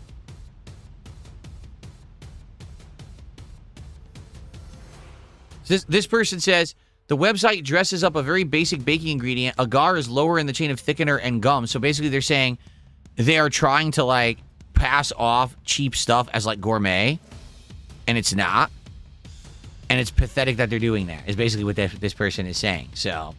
This person says, the website dresses up a very basic baking ingredient. Agar is lower in the chain of thickener and gum. So basically they're saying they are trying to like pass off cheap stuff as like gourmet. And it's not. And it's pathetic that they're doing that, is basically what this person is saying. So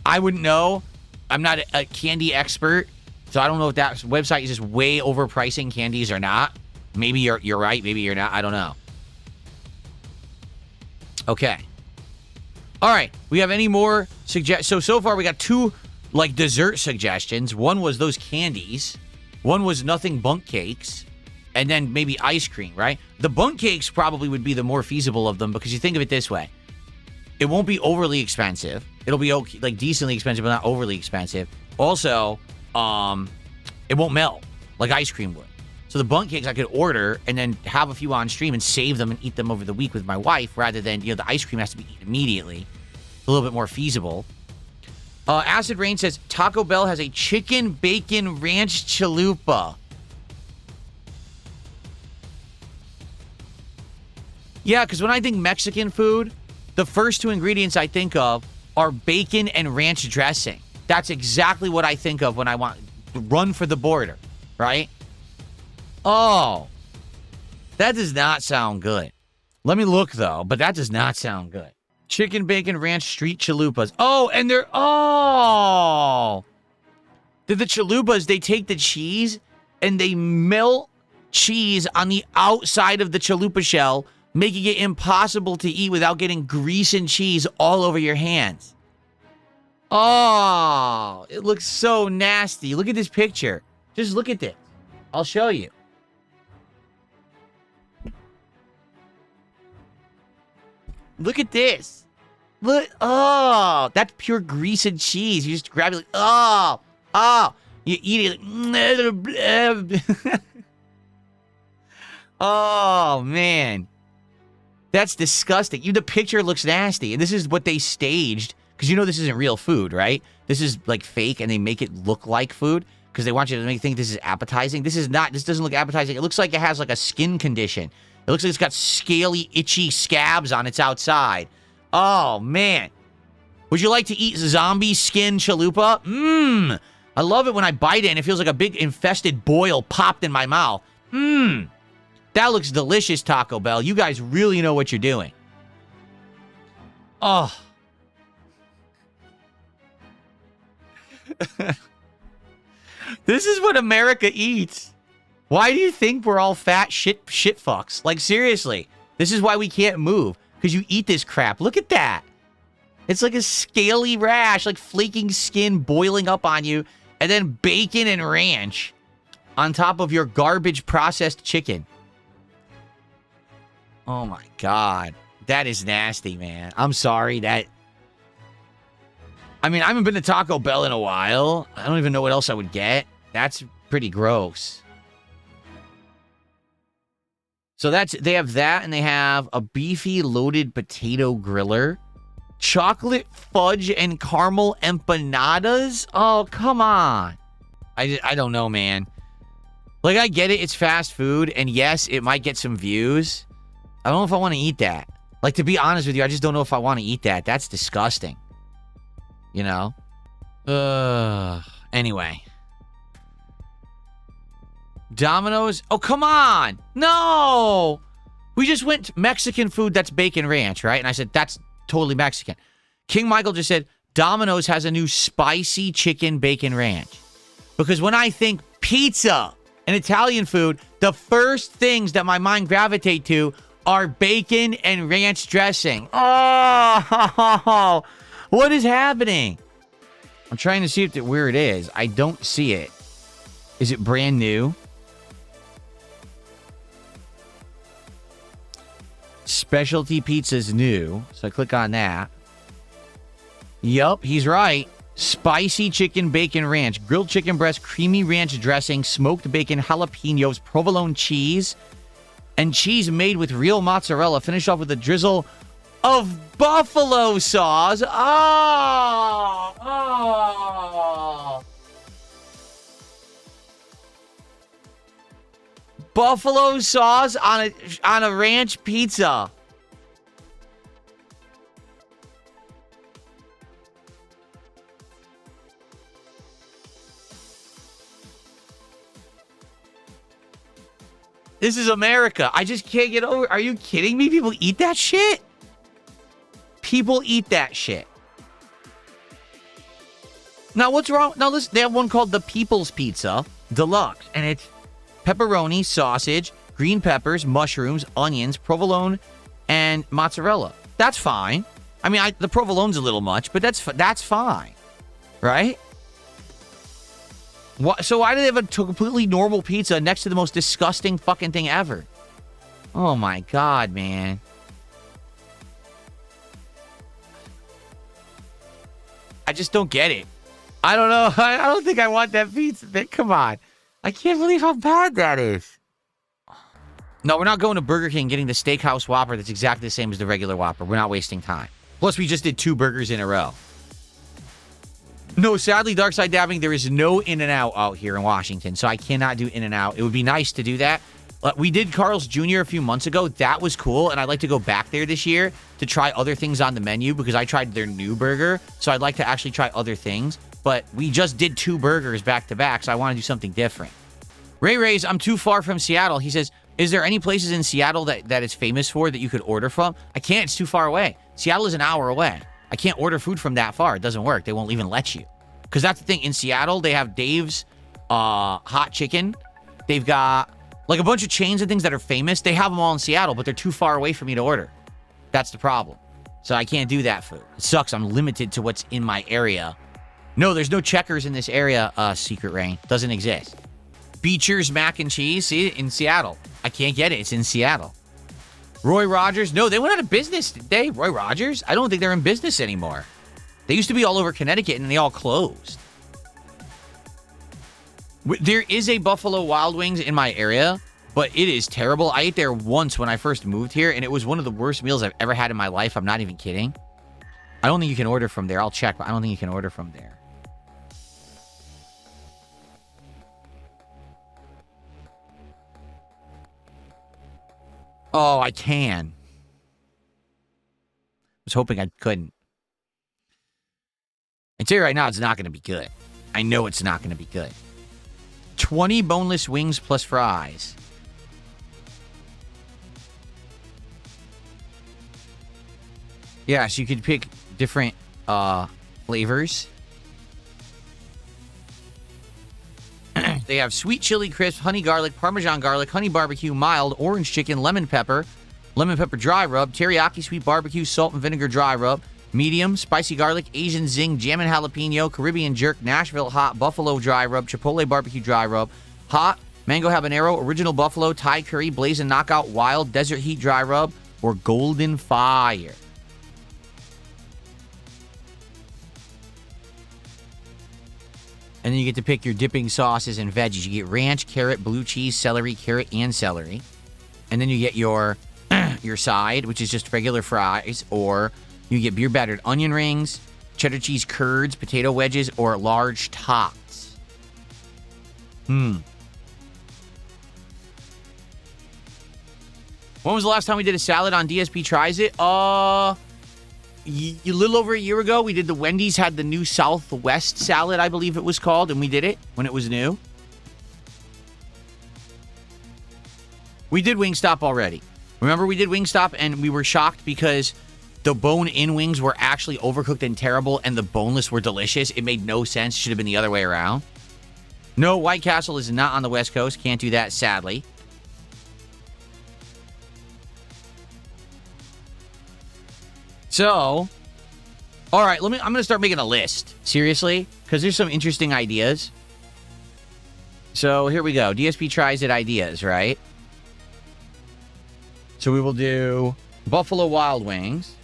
I wouldn't know. I'm not a candy expert. So I don't know if that website is just way overpricing candies or not. Maybe you're right. Maybe you're not. I don't know. Okay. All right. We have any more so far we got 2 like dessert suggestions. One was those candies. One was nothing bunk cakes. And then maybe ice cream, right? The bunk cakes probably would be the more feasible of them, because you think of it this way. It won't be overly expensive. It'll be okay, like decently expensive, but not overly expensive. Also, it won't melt like ice cream would. So the bunk cakes I could order and then have a few on stream and save them and eat them over the week with my wife, rather than, you know, the ice cream has to be eaten immediately. A little bit more feasible. Acid Rain says, Taco Bell has a chicken bacon ranch chalupa. Yeah, because when I think Mexican food, the first 2 ingredients I think of are bacon and ranch dressing. That's exactly what I think of when I want to run for the border, right? Oh, that does not sound good. Let me look, though, but that does not sound good. Chicken, bacon, ranch, street chalupas. Oh, and they're... Oh! The chalupas, they take the cheese and they melt cheese on the outside of the chalupa shell, making it impossible to eat without getting grease and cheese all over your hands. Oh, it looks so nasty. Look at this picture. Just look at this. I'll show you. Look at this. Look. Oh, that's pure grease and cheese. You just grab it like, oh. You eat it like, oh, man. That's disgusting. The picture looks nasty. And this is what they staged. Because you know this isn't real food, right? This is like fake, and they make it look like food because they want you to think this is appetizing. This is not. This doesn't look appetizing. It looks like it has like a skin condition. It looks like it's got scaly, itchy scabs on its outside. Oh, man. Would you like to eat zombie skin chalupa? Mmm. I love it when I bite it and it feels like a big infested boil popped in my mouth. Mmm. That looks delicious, Taco Bell. You guys really know what you're doing. Oh. This is what America eats. Why do you think we're all fat shit fucks? Like, seriously. This is why we can't move. Because you eat this crap. Look at that. It's like a scaly rash, like flaking skin boiling up on you. And then bacon and ranch on top of your garbage processed chicken. Oh my God. That is nasty, man. I'm sorry. I mean, I haven't been to Taco Bell in a while. I don't even know what else I would get. That's pretty gross. So they have that, and they have a beefy loaded potato griller. Chocolate fudge and caramel empanadas? Oh, come on. I don't know, man. Like, I get it. It's fast food. And yes, it might get some views. I don't know if I want to eat that. Like, to be honest with you, I just don't know if I want to eat that. That's disgusting. You know? Anyway. Domino's. Oh, come on. No. We just went Mexican food that's bacon ranch, right? And I said, that's totally Mexican. King Michael just said, Domino's has a new spicy chicken bacon ranch. Because when I think pizza and Italian food, the first things that my mind gravitate to are bacon and ranch dressing. Oh, what is happening? I'm trying to see where it is. I don't see it. Is it brand new? Specialty pizza's new. So I click on that. Yup, he's right. Spicy chicken bacon ranch, grilled chicken breast, creamy ranch dressing, smoked bacon, jalapenos, provolone cheese, and cheese made with real mozzarella, finished off with a drizzle of buffalo sauce. Oh. Buffalo sauce on a ranch pizza. This is America. I just can't get over. Are you kidding me? People eat that shit? People eat that shit. Now, what's wrong? Now, listen, they have one called the People's Pizza Deluxe, and it's pepperoni, sausage, green peppers, mushrooms, onions, provolone, and mozzarella. That's fine. I mean, the provolone's a little much, but that's fine, right? So why do they have a completely normal pizza next to the most disgusting fucking thing ever? Oh my God, man. I just don't get it. I don't know. I don't think I want that pizza. Come on. I can't believe how bad that is. No, we're not going to Burger King getting the Steakhouse Whopper that's exactly the same as the regular Whopper. We're not wasting time. Plus, we just did 2 burgers in a row. No, sadly, Dark Side Dabbing, there is no In-N-Out out here in Washington, so I cannot do In-N-Out. It would be nice to do that. We did Carl's Jr. a few months ago. That was cool, and I'd like to go back there this year to try other things on the menu because I tried their new burger, so I'd like to actually try other things. But we just did 2 burgers back-to-back, so I want to do something different. Ray Ray's, I'm too far from Seattle. He says, is there any places in Seattle that it's famous for that you could order from? I can't. It's too far away. Seattle is an hour away. I can't order food from that far. It doesn't work. They won't even let you. Because that's the thing. In Seattle, they have Dave's Hot Chicken. They've got like a bunch of chains and things that are famous. They have them all in Seattle, but they're too far away for me to order. That's the problem. So I can't do that food. It sucks. I'm limited to what's in my area. No, there's no Checkers in this area, Secret Rain. Doesn't exist. Beecher's Mac and Cheese. See, in Seattle. I can't get it. It's in Seattle. Roy Rogers. No, they went out of business, did they? Roy Rogers? I don't think they're in business anymore. They used to be all over Connecticut, and they all closed. There is a Buffalo Wild Wings in my area, but it is terrible. I ate there once when I first moved here, and it was one of the worst meals I've ever had in my life. I'm not even kidding. I don't think you can order from there. I'll check, but I don't think you can order from there. Oh, I can. I was hoping I couldn't. I tell you right now, it's not going to be good. I know it's not going to be good. 20 boneless wings plus fries. Yeah, so you could pick different flavors. They have sweet chili crisp, honey garlic, parmesan garlic, honey barbecue, mild, orange chicken, lemon pepper dry rub, teriyaki sweet barbecue, salt and vinegar dry rub, medium, spicy garlic, Asian zing, jam and jalapeno, Caribbean jerk, Nashville hot, buffalo dry rub, chipotle barbecue dry rub, hot, mango habanero, original buffalo, Thai curry, blazing knockout, wild, desert heat dry rub, or golden fire. And then you get to pick your dipping sauces and veggies. You get ranch, carrot, blue cheese, celery, carrot, and celery. And then you get your side, which is just regular fries, or you get beer battered onion rings, cheddar cheese curds, potato wedges, or large tots. When was the last time we did a salad on DSP Tries It? A little over a year ago. We did the Wendy's had the new Southwest salad, I believe it was called, and we did it when it was new. We did Wingstop already. Remember we did Wingstop and we were shocked because the bone-in wings were actually overcooked and terrible and the boneless were delicious. It made no sense. Should have been the other way around. No, White Castle is not on the West Coast. Can't do that, sadly. So, all right, I'm going to start making a list. Seriously, because there's some interesting ideas. So, here we go. DSP Tries It ideas, right? So, we will do Buffalo Wild Wings.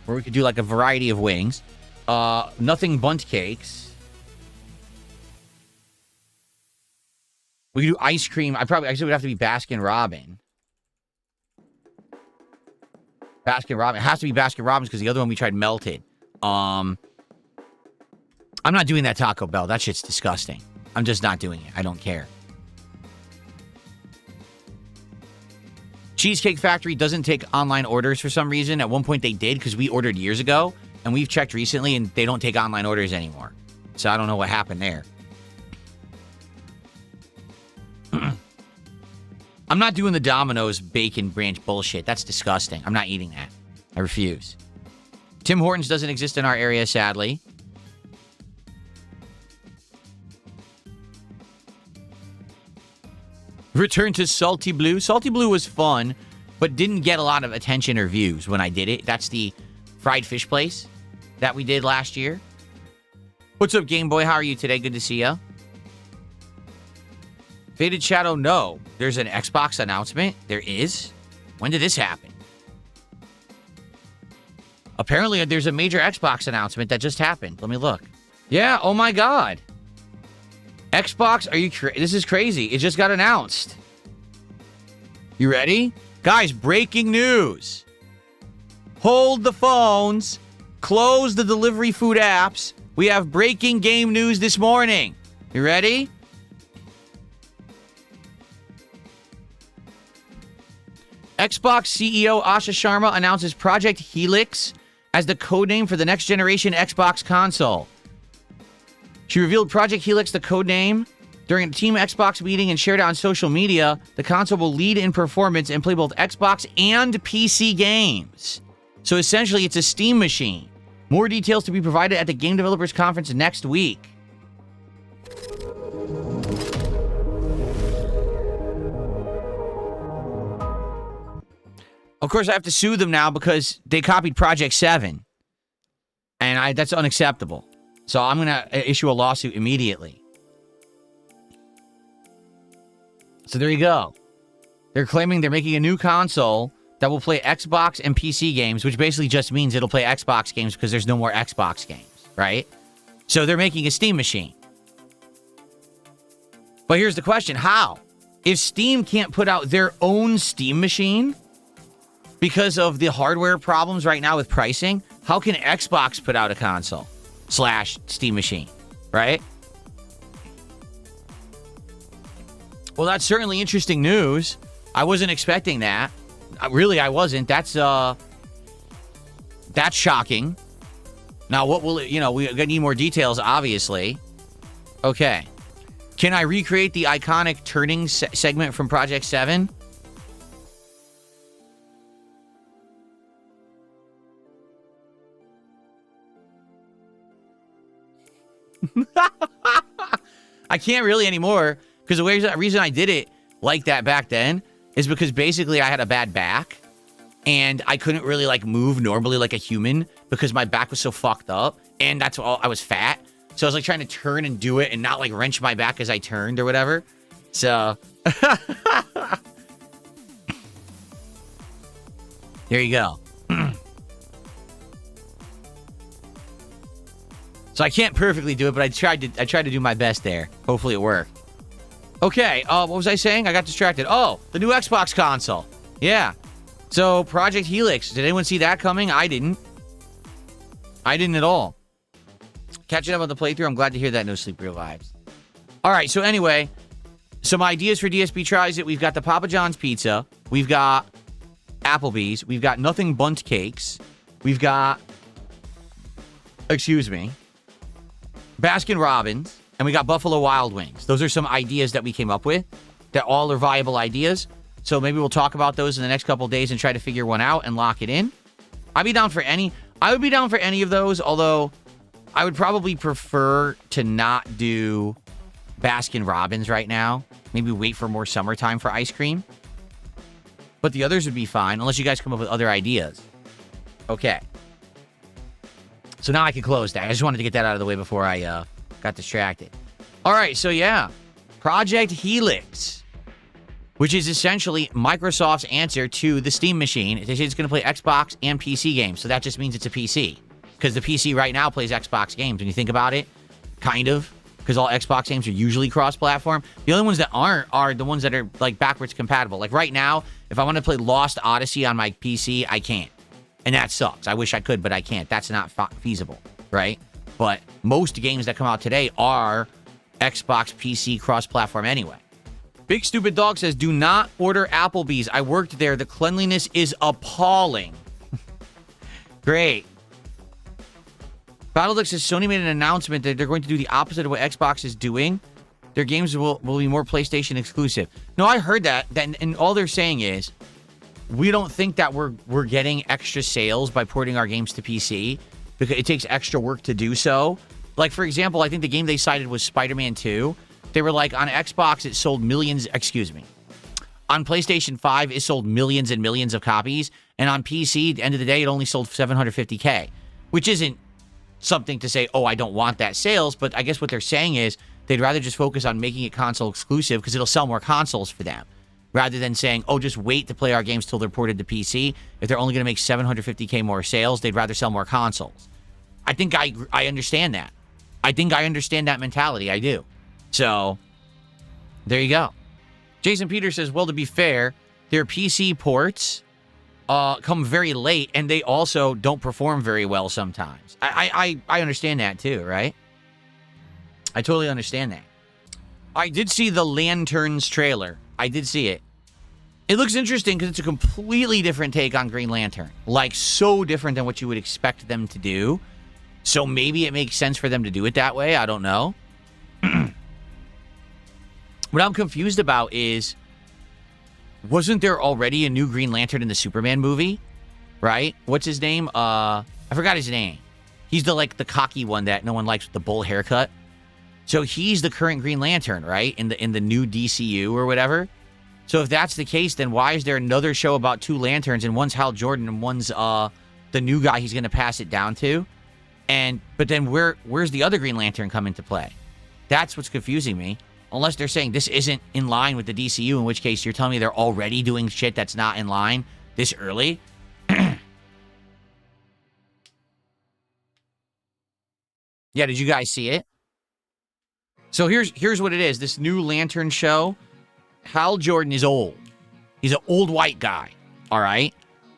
Or we could do like a variety of wings. Nothing Bunt Cakes. We could do ice cream. I actually would have to be Baskin Robbins. Baskin Robbins. It has to be Baskin Robbins because the other one we tried melted. I'm not doing that Taco Bell. That shit's disgusting. I'm just not doing it. I don't care. Cheesecake Factory doesn't take online orders for some reason. At one point they did because we ordered years ago. And we've checked recently and they don't take online orders anymore. So I don't know what happened there. I'm not doing the Domino's bacon branch bullshit. That's disgusting. I'm not eating that. I refuse. Tim Hortons doesn't exist in our area, sadly. Return to Salty Blue. Salty Blue was fun, but didn't get a lot of attention or views when I did it. That's the fried fish place that we did last year. What's up, Game Boy? How are you today? Good to see ya. Faded Shadow, no. There's an Xbox announcement. There is? When did this happen? Apparently, there's a major Xbox announcement that just happened. Let me look. Yeah, oh my god. Xbox, are you this is crazy. It just got announced. You ready? Guys, breaking news. Hold the phones. Close the delivery food apps. We have breaking game news this morning. You ready? Xbox CEO Asha Sharma announces Project Helix as the codename for the next generation Xbox console. She revealed Project Helix, the codename, during a Team Xbox meeting and shared it on social media. The console will lead in performance and play both Xbox and PC games. So essentially, it's a Steam machine. More details to be provided at the Game Developers Conference next week. Of course, I have to sue them now because they copied Project 7. And that's unacceptable. So I'm going to issue a lawsuit immediately. So there you go. They're claiming they're making a new console that will play Xbox and PC games, which basically just means it'll play Xbox games because there's no more Xbox games, right? So they're making a Steam machine. But here's the question, how? If Steam can't put out their own Steam machine because of the hardware problems right now with pricing, how can Xbox put out a console / Steam machine, right? Well, that's certainly interesting news. I wasn't expecting that. Really, I wasn't. That's shocking. Now, what will it, we need more details, obviously. Okay. Can I recreate the iconic turning segment from Project 7? I can't really anymore because the reason I did it like that back then is because basically I had a bad back and I couldn't really move normally like a human because my back was so fucked up and that's all. I was fat. So I was trying to turn and do it and not wrench my back as I turned or whatever. So there you go. So I can't perfectly do it, but I tried to do my best there. Hopefully it worked. Okay, what was I saying? I got distracted. Oh, the new Xbox console. Yeah. So Project Helix. Did anyone see that coming? I didn't. I didn't at all. Catching up on the playthrough. I'm glad to hear that No Sleep Real Vibes. All right, so anyway, some ideas for DSP Tries It. We've got the Papa John's Pizza. We've got Applebee's. We've got Nothing Bundt Cakes. We've got, Baskin Robbins. And we got Buffalo Wild Wings. Those are some ideas that we came up with that all are viable ideas. So maybe we'll talk about those in the next couple of days and try to figure one out and lock it in. I would be down for any of those, although I would probably prefer to not do Baskin Robbins right now. Maybe wait for more summertime for ice cream. But the others would be fine, unless you guys come up with other ideas. Okay. So now I can close that. I just wanted to get that out of the way before I got distracted. All right, so yeah. Project Helix, which is essentially Microsoft's answer to the Steam machine. It's going to play Xbox and PC games, so that just means it's a PC. Because the PC right now plays Xbox games. When you think about it, kind of. Because all Xbox games are usually cross-platform. The only ones that aren't are the ones that are, like, backwards compatible. Like, right now, if I want to play Lost Odyssey on my PC, I can't. And that sucks. I wish I could, but I can't. That's not feasible, right? But most games that come out today are Xbox PC cross-platform anyway. Big Stupid Dog says, do not order Applebee's. I worked there. The cleanliness is appalling. Great. Battleduck says, Sony made an announcement that they're going to do the opposite of what Xbox is doing. Their games will be more PlayStation exclusive. No, I heard that. And all they're saying is, we don't think that we're getting extra sales by porting our games to PC because it takes extra work to do so. Like, for example, I think the game they cited was Spider-Man 2. They were like, on Xbox, it sold millions, on PlayStation 5, it sold millions and millions of copies. And on PC, at the end of the day, it only sold 750K, which isn't something to say, oh, I don't want that sales. But I guess what they're saying is they'd rather just focus on making it console exclusive because it'll sell more consoles for them. Rather than saying, oh, just wait to play our games till they're ported to PC. If they're only going to make 750K more sales, they'd rather sell more consoles. I think I understand that. I think I understand that mentality. I do. So, there you go. Jason Peters says, well, to be fair, their PC ports come very late, and they also don't perform very well sometimes. I understand that too, right? I totally understand that. I did see the Lanterns trailer. I did see it. It looks interesting because it's a completely different take on Green Lantern. Like, so different than what you would expect them to do. So maybe it makes sense for them to do it that way. I don't know. What I'm confused about is, wasn't there already a new Green Lantern in the Superman movie? Right? What's his name? I forgot his name. He's the cocky one that no one likes with the bull haircut. So he's the current Green Lantern, right? In the new DCU or whatever. So if that's the case, then why is there another show about two lanterns and one's Hal Jordan and one's the new guy he's going to pass it down to? But then where's the other Green Lantern come into play? That's what's confusing me. Unless they're saying this isn't in line with the DCU, in which case you're telling me they're already doing shit that's not in line this early. Yeah, did you guys see it? So here's what it is. This new Lantern show, Hal Jordan is old. He's an old white guy, all right?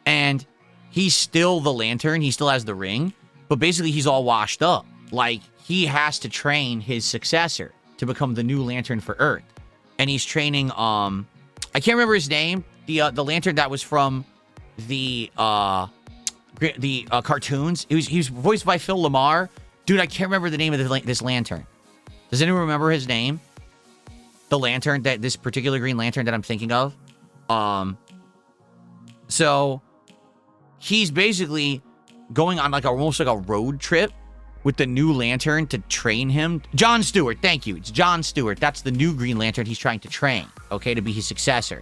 And he's still the Lantern. He still has the ring. But basically, he's all washed up. Like, he has to train his successor to become the new Lantern for Earth. And he's training, I can't remember his name. The Lantern that was from the cartoons. He was voiced by Phil Lamar. Dude, I can't remember the name of this Lantern. Does anyone remember his name? The Lantern, this particular Green Lantern that I'm thinking of. So he's basically going on almost like a road trip with the new Lantern to train him. John Stewart, thank you. It's John Stewart. That's the new Green Lantern he's trying to train, okay, to be his successor.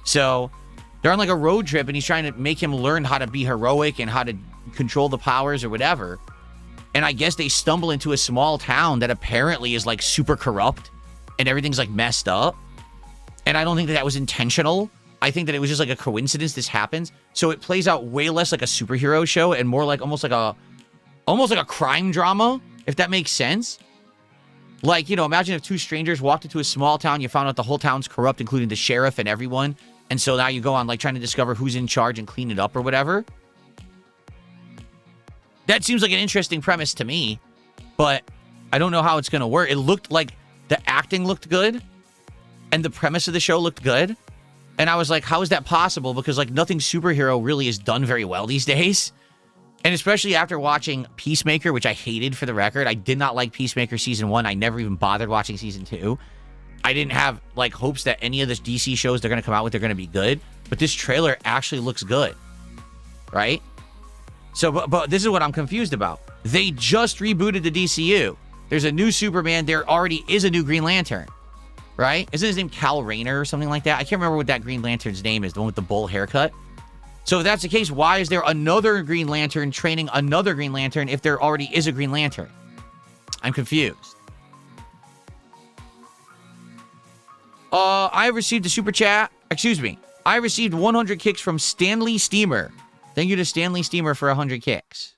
So they're on a road trip, and he's trying to make him learn how to be heroic and how to control the powers or whatever. And I guess they stumble into a small town that apparently is super corrupt and everything's messed up. And I don't think that was intentional. I think that it was just a coincidence this happens. So it plays out way less like a superhero show and more almost like a crime drama, if that makes sense. Imagine if two strangers walked into a small town, you found out the whole town's corrupt, including the sheriff and everyone. And so now you go on trying to discover who's in charge and clean it up or whatever. That seems like an interesting premise to me, but I don't know how it's going to work. It looked like The acting looked good. And the premise of the show looked good. And I was like, how is that possible? Because, like, nothing superhero really is done very well these days. And especially after watching Peacemaker, which I hated for the record. I did not like Peacemaker Season 1. I never even bothered watching Season 2. I didn't have, like, hopes that any of the DC shows they're going to come out with are going to be good. But this trailer actually looks good. Right? So, but this is what I'm confused about. They just rebooted the DCU. There's a new Superman. There already is a new Green Lantern. Right? Isn't his name Kal Rayner or something like that? I can't remember what that Green Lantern's name is. The one with the bull haircut. So if that's the case, why is there another Green Lantern training another Green Lantern if there already is a Green Lantern? I'm confused. I received a super chat. Excuse me. I received 100 kicks from Stanley Steamer. Thank you to Stanley Steamer for 100 kicks.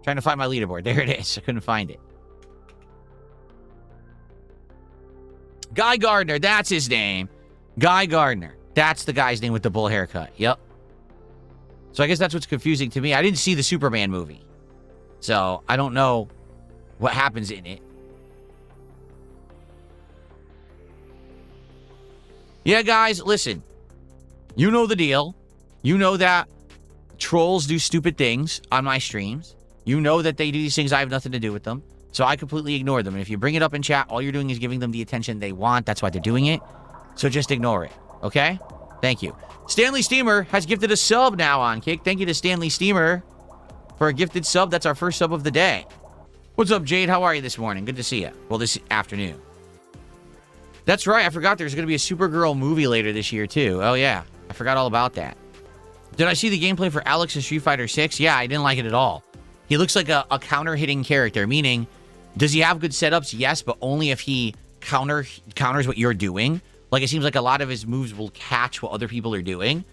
Trying to find my leaderboard. There it is. I couldn't find it. Guy Gardner. That's his name. Guy Gardner. That's the guy's name with the bull haircut. Yep. So I guess that's what's confusing to me. I didn't see the Superman movie. So I don't know what happens in it. Yeah, guys, listen. You know the deal. You know that trolls do stupid things on my streams. You know that they do these things. I have nothing to do with them. So I completely ignore them. And if you bring it up in chat, all you're doing is giving them the attention they want. That's why they're doing it. So just ignore it. Okay? Thank you. Stanley Steamer has gifted a sub now on Kick. Thank you to Stanley Steamer for a gifted sub. That's our first sub of the day. What's up, Jade? How are you this morning? Good to see you. Well, this afternoon. That's right. I forgot there's going to be a Supergirl movie later this year, too. Oh, yeah. I forgot all about that. Did I see the gameplay for Alex in Street Fighter 6? Yeah, I didn't like it at all. He looks like a counter-hitting character, meaning, does he have good setups? Yes, but only if he counters what you're doing. Like, it seems like a lot of his moves will catch what other people are doing.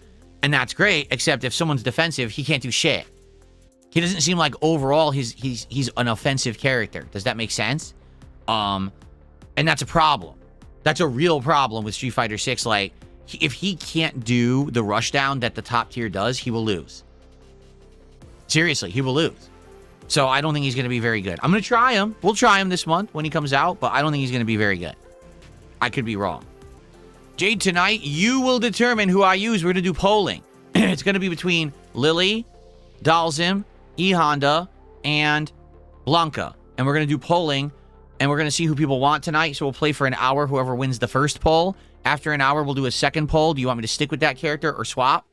And that's great, except if someone's defensive, he can't do shit. He doesn't seem like overall he's an offensive character. Does that make sense? And that's a problem. That's a real problem with Street Fighter 6. Like, if he can't do the rushdown that the top tier does, he will lose. Seriously, he will lose. So I don't think he's going to be very good. I'm going to try him. We'll try him this month when he comes out, but I don't think he's going to be very good. I could be wrong. Jade, tonight, you will determine who I use. We're going to do polling. It's going to be between Lily, Dalzim, E Honda, and Blanca. And we're going to do polling, and we're going to see who people want tonight. So we'll play for an hour, whoever wins the first poll. After an hour, we'll do a second poll. Do you want me to stick with that character or swap?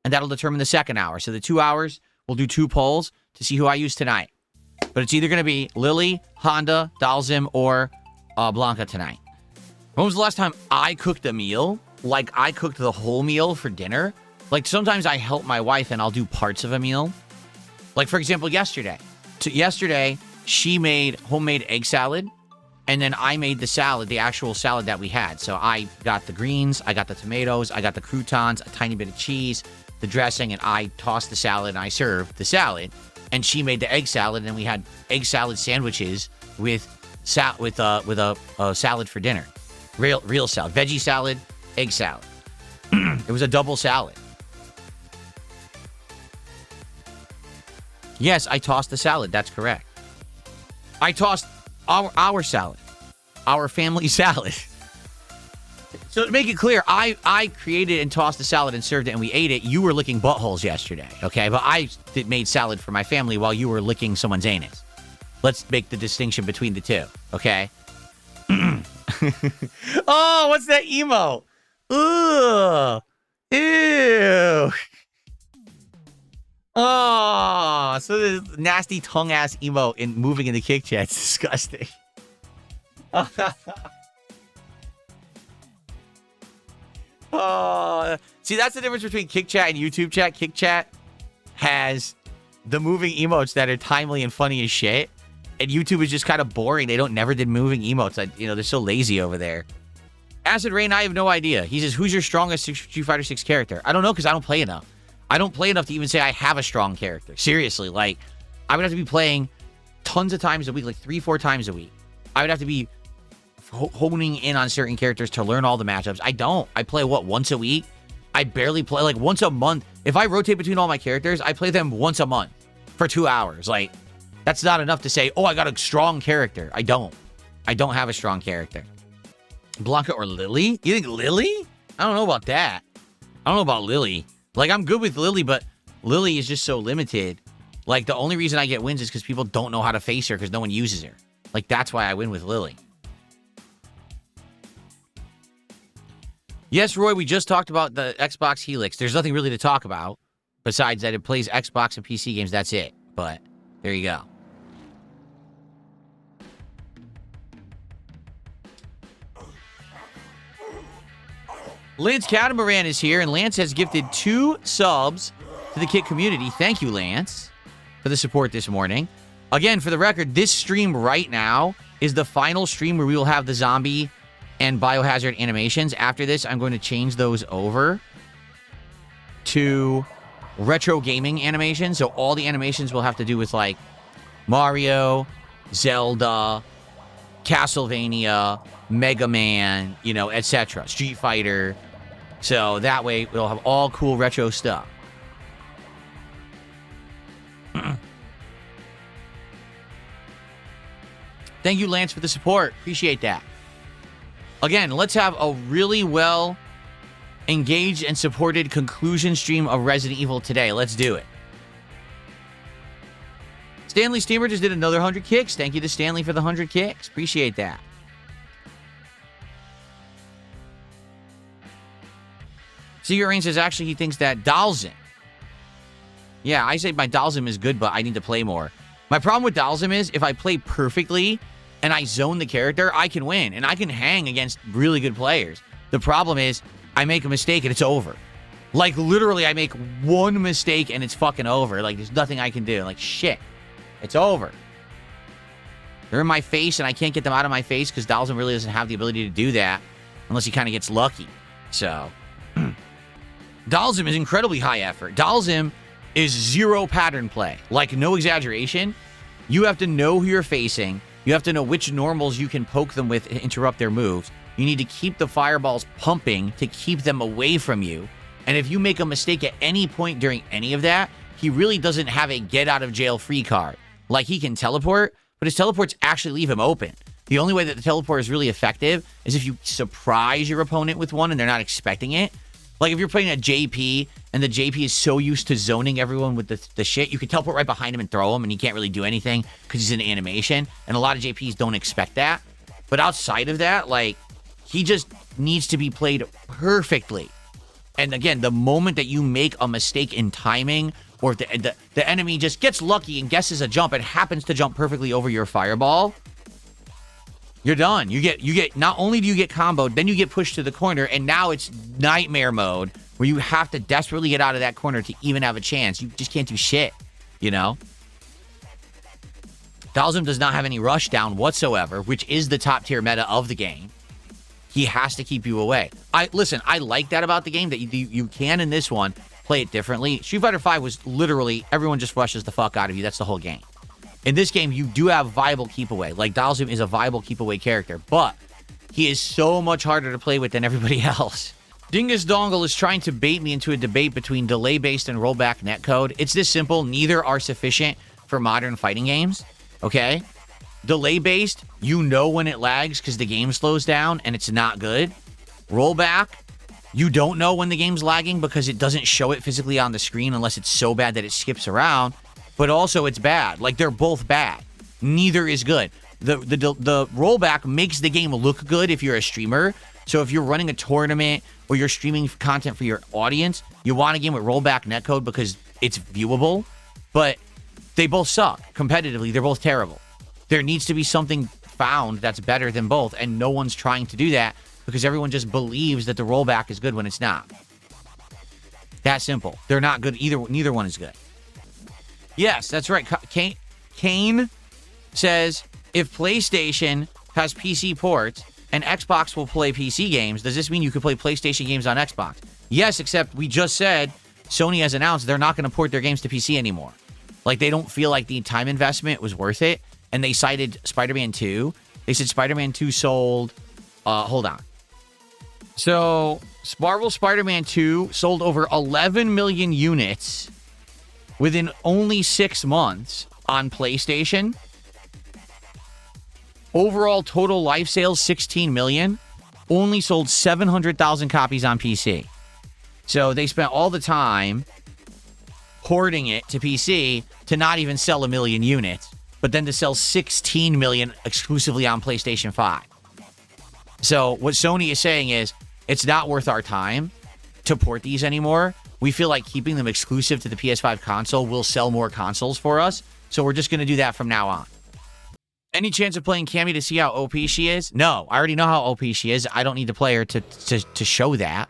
And that'll determine the second hour. So the 2 hours, we'll do 2 polls to see who I use tonight. But it's either going to be Lily, Honda, Dalzim, or Blanca tonight. When was the last time I cooked a meal? Like, I cooked the whole meal for dinner? Like, sometimes I help my wife and I'll do parts of a meal. Like, for example, yesterday. Yesterday, she made homemade egg salad. And then I made the salad, the actual salad that we had. So I got the greens, I got the tomatoes, I got the croutons, a tiny bit of cheese, the dressing, and I tossed the salad and I served the salad. And she made the egg salad, and we had egg salad sandwiches with a salad for dinner. Real salad. Veggie salad, egg salad. It was a double salad. Yes, I tossed the salad. That's correct. I tossed our salad. Our family salad. So to make it clear, I created and tossed the salad and served it, and we ate it. You were licking buttholes yesterday, okay? But I made salad for my family while you were licking someone's anus. Let's make the distinction between the two, okay? Oh, what's that emo? Ugh. Ew. Oh, so this nasty tongue-ass emo moving in the kick chat. It's disgusting. Oh, see, that's the difference between Kick Chat and YouTube Chat. Kick Chat has the moving emotes that are timely and funny as shit, and YouTube is just kind of boring. They never did moving emotes. They're so lazy over there. Acid Rain, I have no idea. He says, "Who's your strongest Street Fighter 6 character?" I don't know, because I don't play enough. I don't play enough to even say I have a strong character. Seriously, like, I would have to be playing tons of times a week, like 3-4 times a week. I would have to be honing in on certain characters to learn all the matchups. I don't. I play, once a week? I barely play, like, once a month. If I rotate between all my characters, I play them once a month for 2 hours. Like, That's not enough to say, oh, I got a strong character. I don't. I don't have a strong character. Blanca or Lily? You think Lily? I don't know about that. I don't know about Lily. Like, I'm good with Lily, but Lily is just so limited. Like, the only reason I get wins is because people don't know how to face her because no one uses her. Like, that's why I win with Lily. Yes, Roy, we just talked about the Xbox Helix. There's nothing really to talk about besides that it plays Xbox and PC games. That's it. But there you go. Lance Catamaran is here, and Lance has gifted 2 subs to the Kit community. Thank you, Lance, for the support this morning. Again, for the record, this stream right now is the final stream where we will have the zombie and biohazard animations. After this, I'm going to change those over to retro gaming animations. So all the animations will have to do with, like, Mario, Zelda, Castlevania, Mega Man, you know, etc. Street Fighter. So that way we'll have all cool retro stuff. Thank you, Lance, for the support. Appreciate that. Again, let's have a really well engaged and supported conclusion stream of Resident Evil today. Let's do it. Stanley Steamer just did another 100 kicks. Thank you to Stanley for the 100 kicks. Appreciate that. Secret Rain says, actually, he thinks that Dalsim. Yeah, I say my Dalsim is good, but I need to play more. My problem with Dalsim is, if I play perfectly and I zone the character, I can win. And I can hang against really good players. The problem is, I make a mistake and it's over. Like, literally, I make one mistake and it's fucking over. Like, there's nothing I can do. Like, shit. It's over. They're in my face and I can't get them out of my face because Dalsim really doesn't have the ability to do that unless he kind of gets lucky. So... Dalsim is incredibly high effort. Dalsim is 0 pattern play. Like, no exaggeration. You have to know who you're facing. You have to know which normals you can poke them with and interrupt their moves. You need to keep the fireballs pumping to keep them away from you. And if you make a mistake at any point during any of that, he really doesn't have a get-out-of-jail-free card. Like, he can teleport, but his teleports actually leave him open. The only way that the teleport is really effective is if you surprise your opponent with one and they're not expecting it. Like, if you're playing a JP, and the JP is so used to zoning everyone with the shit, you can teleport right behind him and throw him, and he can't really do anything because he's in animation. And a lot of JPs don't expect that. But outside of that, like, he just needs to be played perfectly. And again, the moment that you make a mistake in timing, or if the enemy just gets lucky and guesses a jump and happens to jump perfectly over your fireball, you're done. You get not only do you get comboed, then you get pushed to the corner, and now it's nightmare mode where you have to desperately get out of that corner to even have a chance. You just can't do shit, you know? Dalsim does not have any rush down whatsoever, which is the top tier meta of the game. He has to keep you away. Listen, I like that about the game, that you can in this one play it differently. Street Fighter V was literally everyone just rushes the fuck out of you. That's the whole game. In this game, you do have viable keep away. Like, Dalsim is a viable keep away character, but he is so much harder to play with than everybody else. Dingus Dongle is trying to bait me into a debate between delay-based and rollback netcode. It's this simple. Neither are sufficient for modern fighting games, okay? Delay-based, you know when it lags because the game slows down and it's not good. Rollback, you don't know when the game's lagging because it doesn't show it physically on the screen unless it's so bad that it skips around. But also, it's bad. Like, they're both bad. Neither is good. The rollback makes the game look good if you're a streamer. So if you're running a tournament or you're streaming content for your audience, you want a game with rollback netcode because it's viewable. But they both suck. Competitively, they're both terrible. There needs to be something found that's better than both, and no one's trying to do that because everyone just believes that the rollback is good when it's not. That simple. They're not good either. Neither one is good. Yes, that's right. Kane says, if PlayStation has PC ports and Xbox will play PC games, does this mean you could play PlayStation games on Xbox? Yes, except we just said Sony has announced they're not going to port their games to PC anymore. Like, they don't feel like the time investment was worth it. And they cited Spider-Man 2. They said Spider-Man 2 sold... hold on. So, Marvel Spider-Man 2 sold over 11 million units within only 6 months, on PlayStation. Overall total life sales, 16 million. Only sold 700,000 copies on PC. So they spent all the time porting it to PC to not even sell 1 million units, but then to sell 16 million exclusively on PlayStation 5. So what Sony is saying is, it's not worth our time to port these anymore. We feel like keeping them exclusive to the PS5 console will sell more consoles for us, so we're just going to do that from now on. Any chance of playing Cammy to see how OP she is? No, I already know how OP she is. I don't need to play her to show that.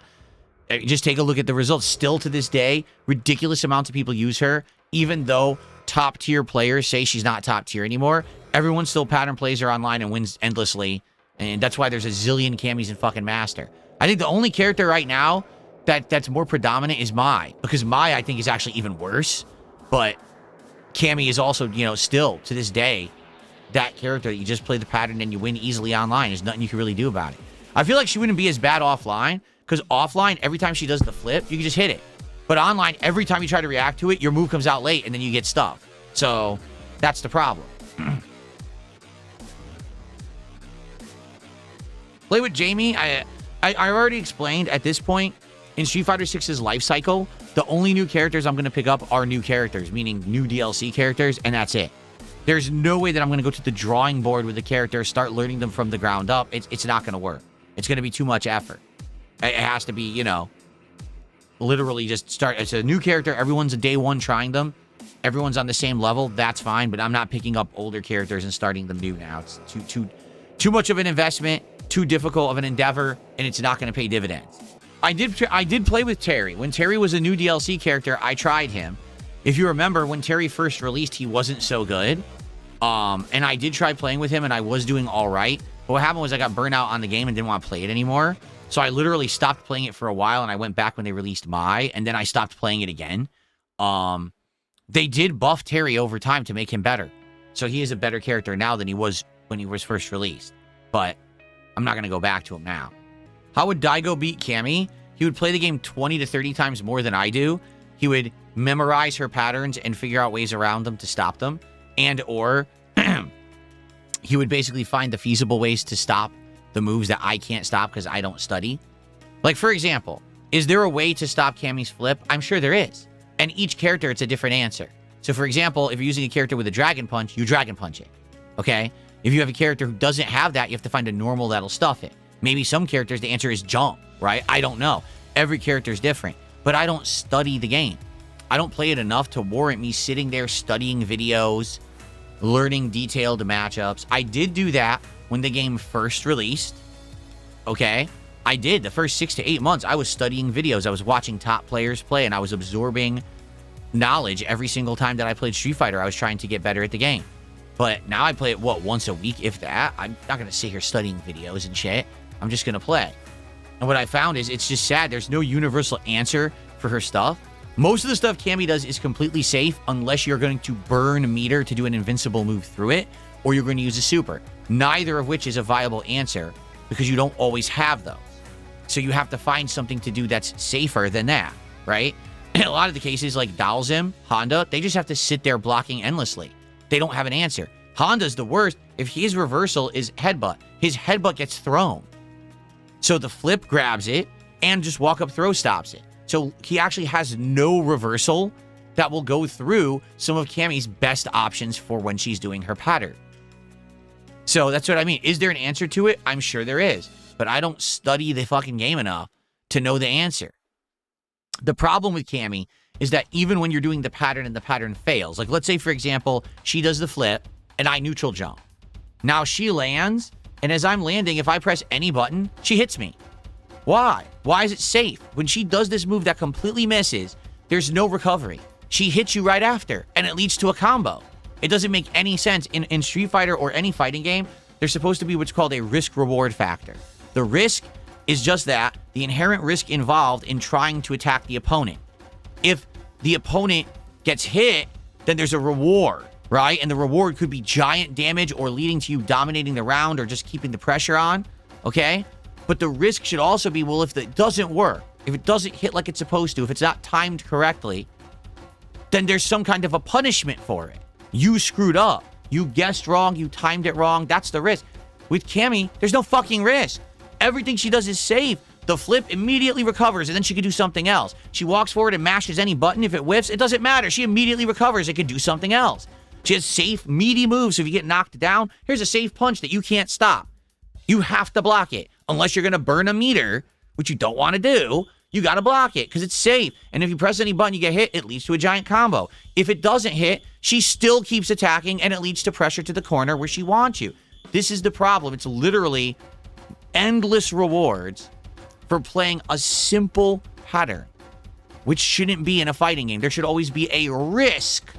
Just take a look at the results. Still to this day, ridiculous amounts of people use her, even though top-tier players say she's not top-tier anymore. Everyone still pattern plays her online and wins endlessly, and that's why there's a zillion Cammys in fucking Master. I think the only character right now that's more predominant is Mai, because Mai, I think, is actually even worse, but Cammy is also, you know, still, to this day, that character that you just play the pattern and you win easily online. There's nothing you can really do about it. I feel like she wouldn't be as bad offline, because offline, every time she does the flip, you can just hit it. But online, every time you try to react to it, your move comes out late, and then you get stuck. So, that's the problem. Play with Jamie. I already explained at this point, in Street Fighter 6's life cycle, the only new characters I'm going to pick up are new characters, meaning new DLC characters, and that's it. There's no way that I'm going to go to the drawing board with the characters, start learning them from the ground up. It's not going to work. It's going to be too much effort. It has to be, you know, literally just start. It's a new character. Everyone's a day one trying them. Everyone's on the same level. That's fine, but I'm not picking up older characters and starting them new now. It's too much of an investment, too difficult of an endeavor, and it's not going to pay dividends. I did play with Terry. When Terry was a new DLC character, I tried him. If you remember, when Terry first released, he wasn't so good. And I did try playing with him, and I was doing all right. But what happened was I got burnt out on the game and didn't want to play it anymore. So I literally stopped playing it for a while, and I went back when they released Mai, and then I stopped playing it again. They did buff Terry over time to make him better. So he is a better character now than he was when he was first released. But I'm not going to go back to him now. How would Daigo beat Cammy? He would play the game 20 to 30 times more than I do. He would memorize her patterns and figure out ways around them to stop them. And or he would basically find the feasible ways to stop the moves that I can't stop because I don't study. Like, for example, is there a way to stop Cammy's flip? I'm sure there is. And each character, it's a different answer. So, for example, if you're using a character with a Dragon Punch, you Dragon Punch it. Okay? If you have a character who doesn't have that, you have to find a normal that'll stuff it. Maybe some characters, the answer is jump, right? I don't know. Every character is different. But I don't study the game. I don't play it enough to warrant me sitting there studying videos, learning detailed matchups. I did do that when the game first released. Okay? I did. The first 6 to 8 months, I was studying videos. I was watching top players play, and I was absorbing knowledge every single time that I played Street Fighter. I was trying to get better at the game. But now I play it, once a week, if that. I'm not going to sit here studying videos and shit. I'm just going to play. And what I found is it's just sad. There's no universal answer for her stuff. Most of the stuff Cammy does is completely safe unless you're going to burn meter to do an invincible move through it, or you're going to use a super. Neither of which is a viable answer because you don't always have those. So you have to find something to do that's safer than that, right? In a lot of the cases, like Dalzim, Honda, they just have to sit there blocking endlessly. They don't have an answer. Honda's the worst. If his reversal is headbutt, his headbutt gets thrown. So the flip grabs it and just walk up throw stops it. So he actually has no reversal that will go through some of Cammy's best options for when she's doing her pattern. So that's what I mean. Is there an answer to it? I'm sure there is. But I don't study the fucking game enough to know the answer. The problem with Cammy is that even when you're doing the pattern and the pattern fails, like let's say, for example, she does the flip and I neutral jump. Now she lands, and as I'm landing, if I press any button, she hits me. Why? Why is it safe? When she does this move that completely misses, there's no recovery. She hits you right after, and it leads to a combo. It doesn't make any sense. In Street Fighter or any fighting game, there's supposed to be what's called a risk-reward factor. The risk is just that, the inherent risk involved in trying to attack the opponent. If the opponent gets hit, then there's a reward, right? And the reward could be giant damage or leading to you dominating the round or just keeping the pressure on, okay? But the risk should also be, well, if it doesn't work, if it doesn't hit like it's supposed to, if it's not timed correctly, then there's some kind of a punishment for it. You screwed up. You guessed wrong. You timed it wrong. That's the risk. With Cammy, there's no fucking risk. Everything she does is safe. The flip immediately recovers, and then she could do something else. She walks forward and mashes any button. If it whiffs, it doesn't matter. She immediately recovers. It could do something else. She has safe, meaty moves. So if you get knocked down, here's a safe punch that you can't stop. You have to block it. Unless you're going to burn a meter, which you don't want to do, you got to block it because it's safe. And if you press any button, you get hit, it leads to a giant combo. If it doesn't hit, she still keeps attacking, and it leads to pressure to the corner where she wants you. This is the problem. It's literally endless rewards for playing a simple pattern, which shouldn't be in a fighting game. There should always be a risk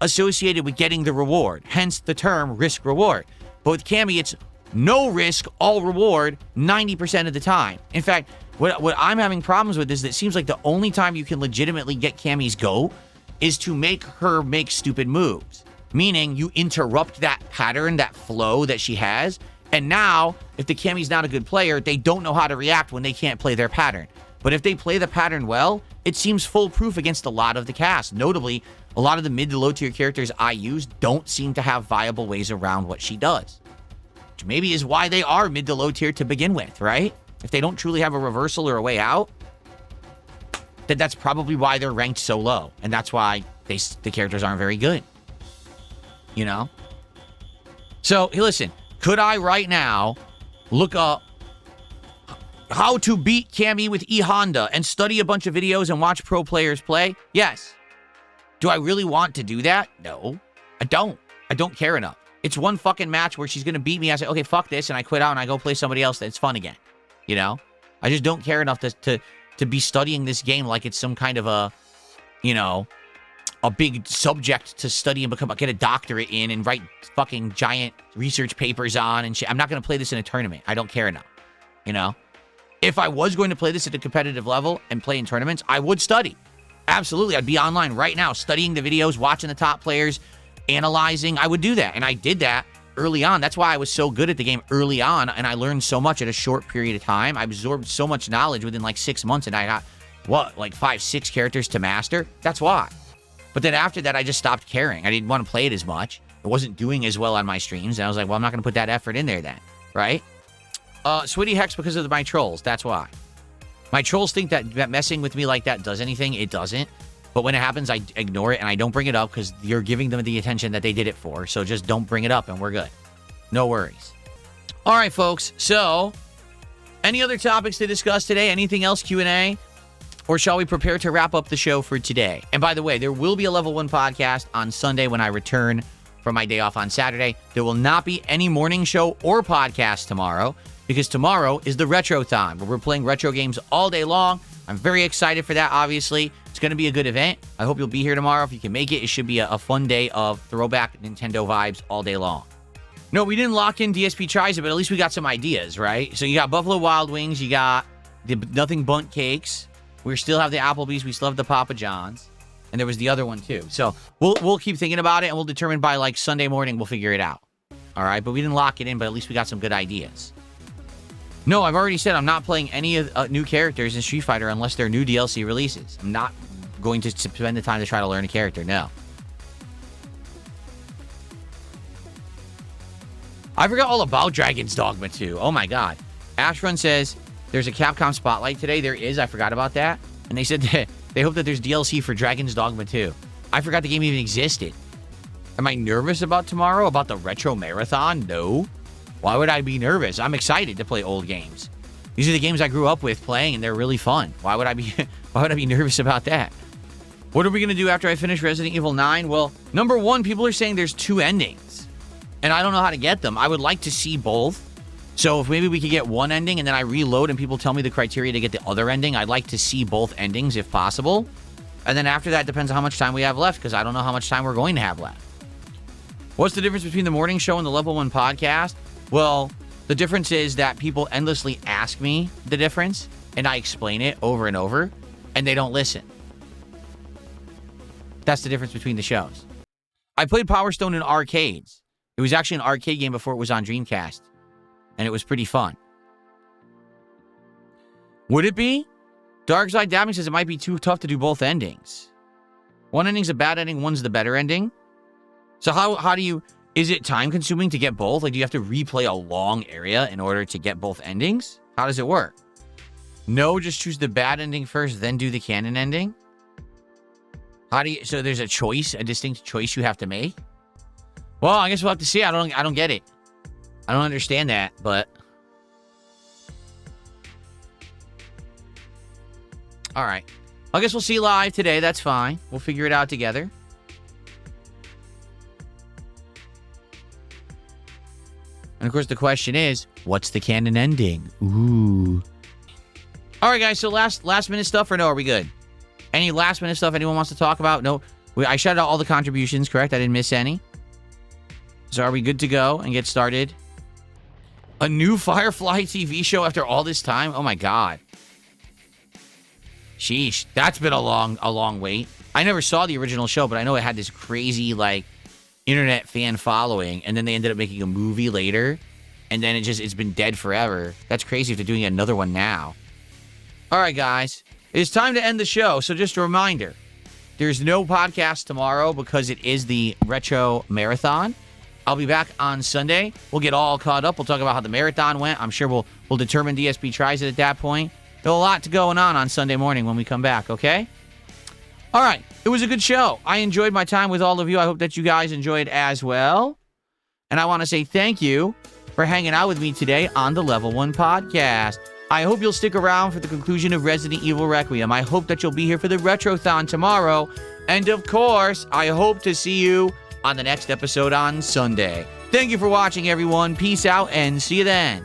associated with getting the reward, hence the term risk-reward. But with Cammy, it's no risk, all reward 90% of the time. In fact, what I'm having problems with is that it seems like the only time you can legitimately get Cammy's go is to make her make stupid moves. Meaning you interrupt that pattern, that flow that she has, and now, if the Cammy's not a good player, they don't know how to react when they can't play their pattern. But if they play the pattern well, it seems foolproof against a lot of the cast. Notably, a lot of the mid to low tier characters I use don't seem to have viable ways around what she does. Which maybe is why they are mid to low tier to begin with, right? If they don't truly have a reversal or a way out, then that's probably why they're ranked so low. And that's why the characters aren't very good. You know? So, hey, listen. Could I right now look up how to beat Cammy with E Honda and study a bunch of videos and watch pro players play? Yes. Do I really want to do that? No, I don't. I don't care enough. It's one fucking match where she's going to beat me. I say, okay, fuck this. And I quit out and I go play somebody else that's fun again. You know? I just don't care enough to be studying this game like it's some kind of a, you know, a big subject to study and get a doctorate in and write fucking giant research papers on and shit. I'm not going to play this in a tournament. I don't care enough. You know? If I was going to play this at a competitive level and play in tournaments, I would study. Absolutely. I'd be online right now studying the videos, watching the top players, analyzing. I would do that. And I did that early on. That's why I was so good at the game early on. And I learned so much at a short period of time. I absorbed so much knowledge within like 6 months. And I got, like 5-6 characters to master? That's why. But then after that, I just stopped caring. I didn't want to play it as much. It wasn't doing as well on my streams. And I was like, well, I'm not going to put that effort in there then. Right? Switty Hex because of my trolls. That's why. My trolls think that messing with me like that does anything. It doesn't. But when it happens, I ignore it and I don't bring it up because you're giving them the attention that they did it for. So just don't bring it up and we're good. No worries. All right, folks. So, any other topics to discuss today? Anything else, Q&A? Or shall we prepare to wrap up the show for today? And by the way, there will be a Level 1 podcast on Sunday when I return from my day off on Saturday. There will not be any morning show or podcast tomorrow because tomorrow is the Retrothon where we're playing retro games all day long. I'm very excited for that, obviously. It's going to be a good event. I hope you'll be here tomorrow. If you can make it, it should be a fun day of throwback Nintendo vibes all day long. No, we didn't lock in DSP Tries It, but at least we got some ideas, right? So you got Buffalo Wild Wings. You got the Nothing Bundt Cakes. We still have the Applebee's. We still have the Papa John's. And there was the other one, too. So we'll keep thinking about it, and we'll determine by, like, Sunday morning we'll figure it out. All right? But we didn't lock it in, but at least we got some good ideas. No, I've already said I'm not playing any of new characters in Street Fighter unless they're new DLC releases. I'm not going to spend the time to try to learn a character, no. I forgot all about Dragon's Dogma 2. Oh, my God. Ashrun says, there's a Capcom Spotlight today. There is. I forgot about that. And they said that they hope that there's DLC for Dragon's Dogma 2. I forgot the game even existed. Am I nervous about tomorrow? About the Retro Marathon? No. Why would I be nervous? I'm excited to play old games. These are the games I grew up with playing, and they're really fun. Why would I be nervous about that? What are we going to do after I finish Resident Evil 9? Well, number one, people are saying there's 2 endings. And I don't know how to get them. I would like to see both. So if maybe we could get one ending and then I reload and people tell me the criteria to get the other ending, I'd like to see both endings if possible. And then after that, depends on how much time we have left because I don't know how much time we're going to have left. What's the difference between the morning show and the Level 1 podcast? Well, the difference is that people endlessly ask me the difference and I explain it over and over and they don't listen. That's the difference between the shows. I played Power Stone in arcades. It was actually an arcade game before it was on Dreamcast. And it was pretty fun. Would it be? Darkside Dabbing says it might be too tough to do both endings. One ending's a bad ending, one's the better ending. So how do you... Is it time-consuming to get both? Like, do you have to replay a long area in order to get both endings? How does it work? No, just choose the bad ending first, then do the canon ending? How do you... So there's a choice, a distinct choice you have to make? Well, I guess we'll have to see. I don't get it. I don't understand that, but... All right. I guess we'll see live today. That's fine. We'll figure it out together. And of course, the question is, what's the canon ending? Ooh. All right, guys. So last minute stuff or no? Are we good? Any last minute stuff anyone wants to talk about? No. I shouted out all the contributions, correct? I didn't miss any. So are we good to go and get started? A new Firefly TV show after all this time? Oh my God. Sheesh, that's been a long wait. I never saw the original show, but I know it had this crazy, like, internet fan following, and then they ended up making a movie later, and then it's been dead forever. That's crazy if they're doing another one now. All right, guys, it's time to end the show, so just a reminder, there's no podcast tomorrow because it is the Retro Marathon. I'll be back on Sunday. We'll get all caught up. We'll talk about how the marathon went. I'm sure we'll determine DSP Tries It at that point. There's a lot going on Sunday morning when we come back, okay? All right. It was a good show. I enjoyed my time with all of you. I hope that you guys enjoyed as well. And I want to say thank you for hanging out with me today on the Level 1 podcast. I hope you'll stick around for the conclusion of Resident Evil Requiem. I hope that you'll be here for the Retrothon tomorrow. And of course, I hope to see you on the next episode on Sunday. Thank you for watching, everyone. Peace out and see you then.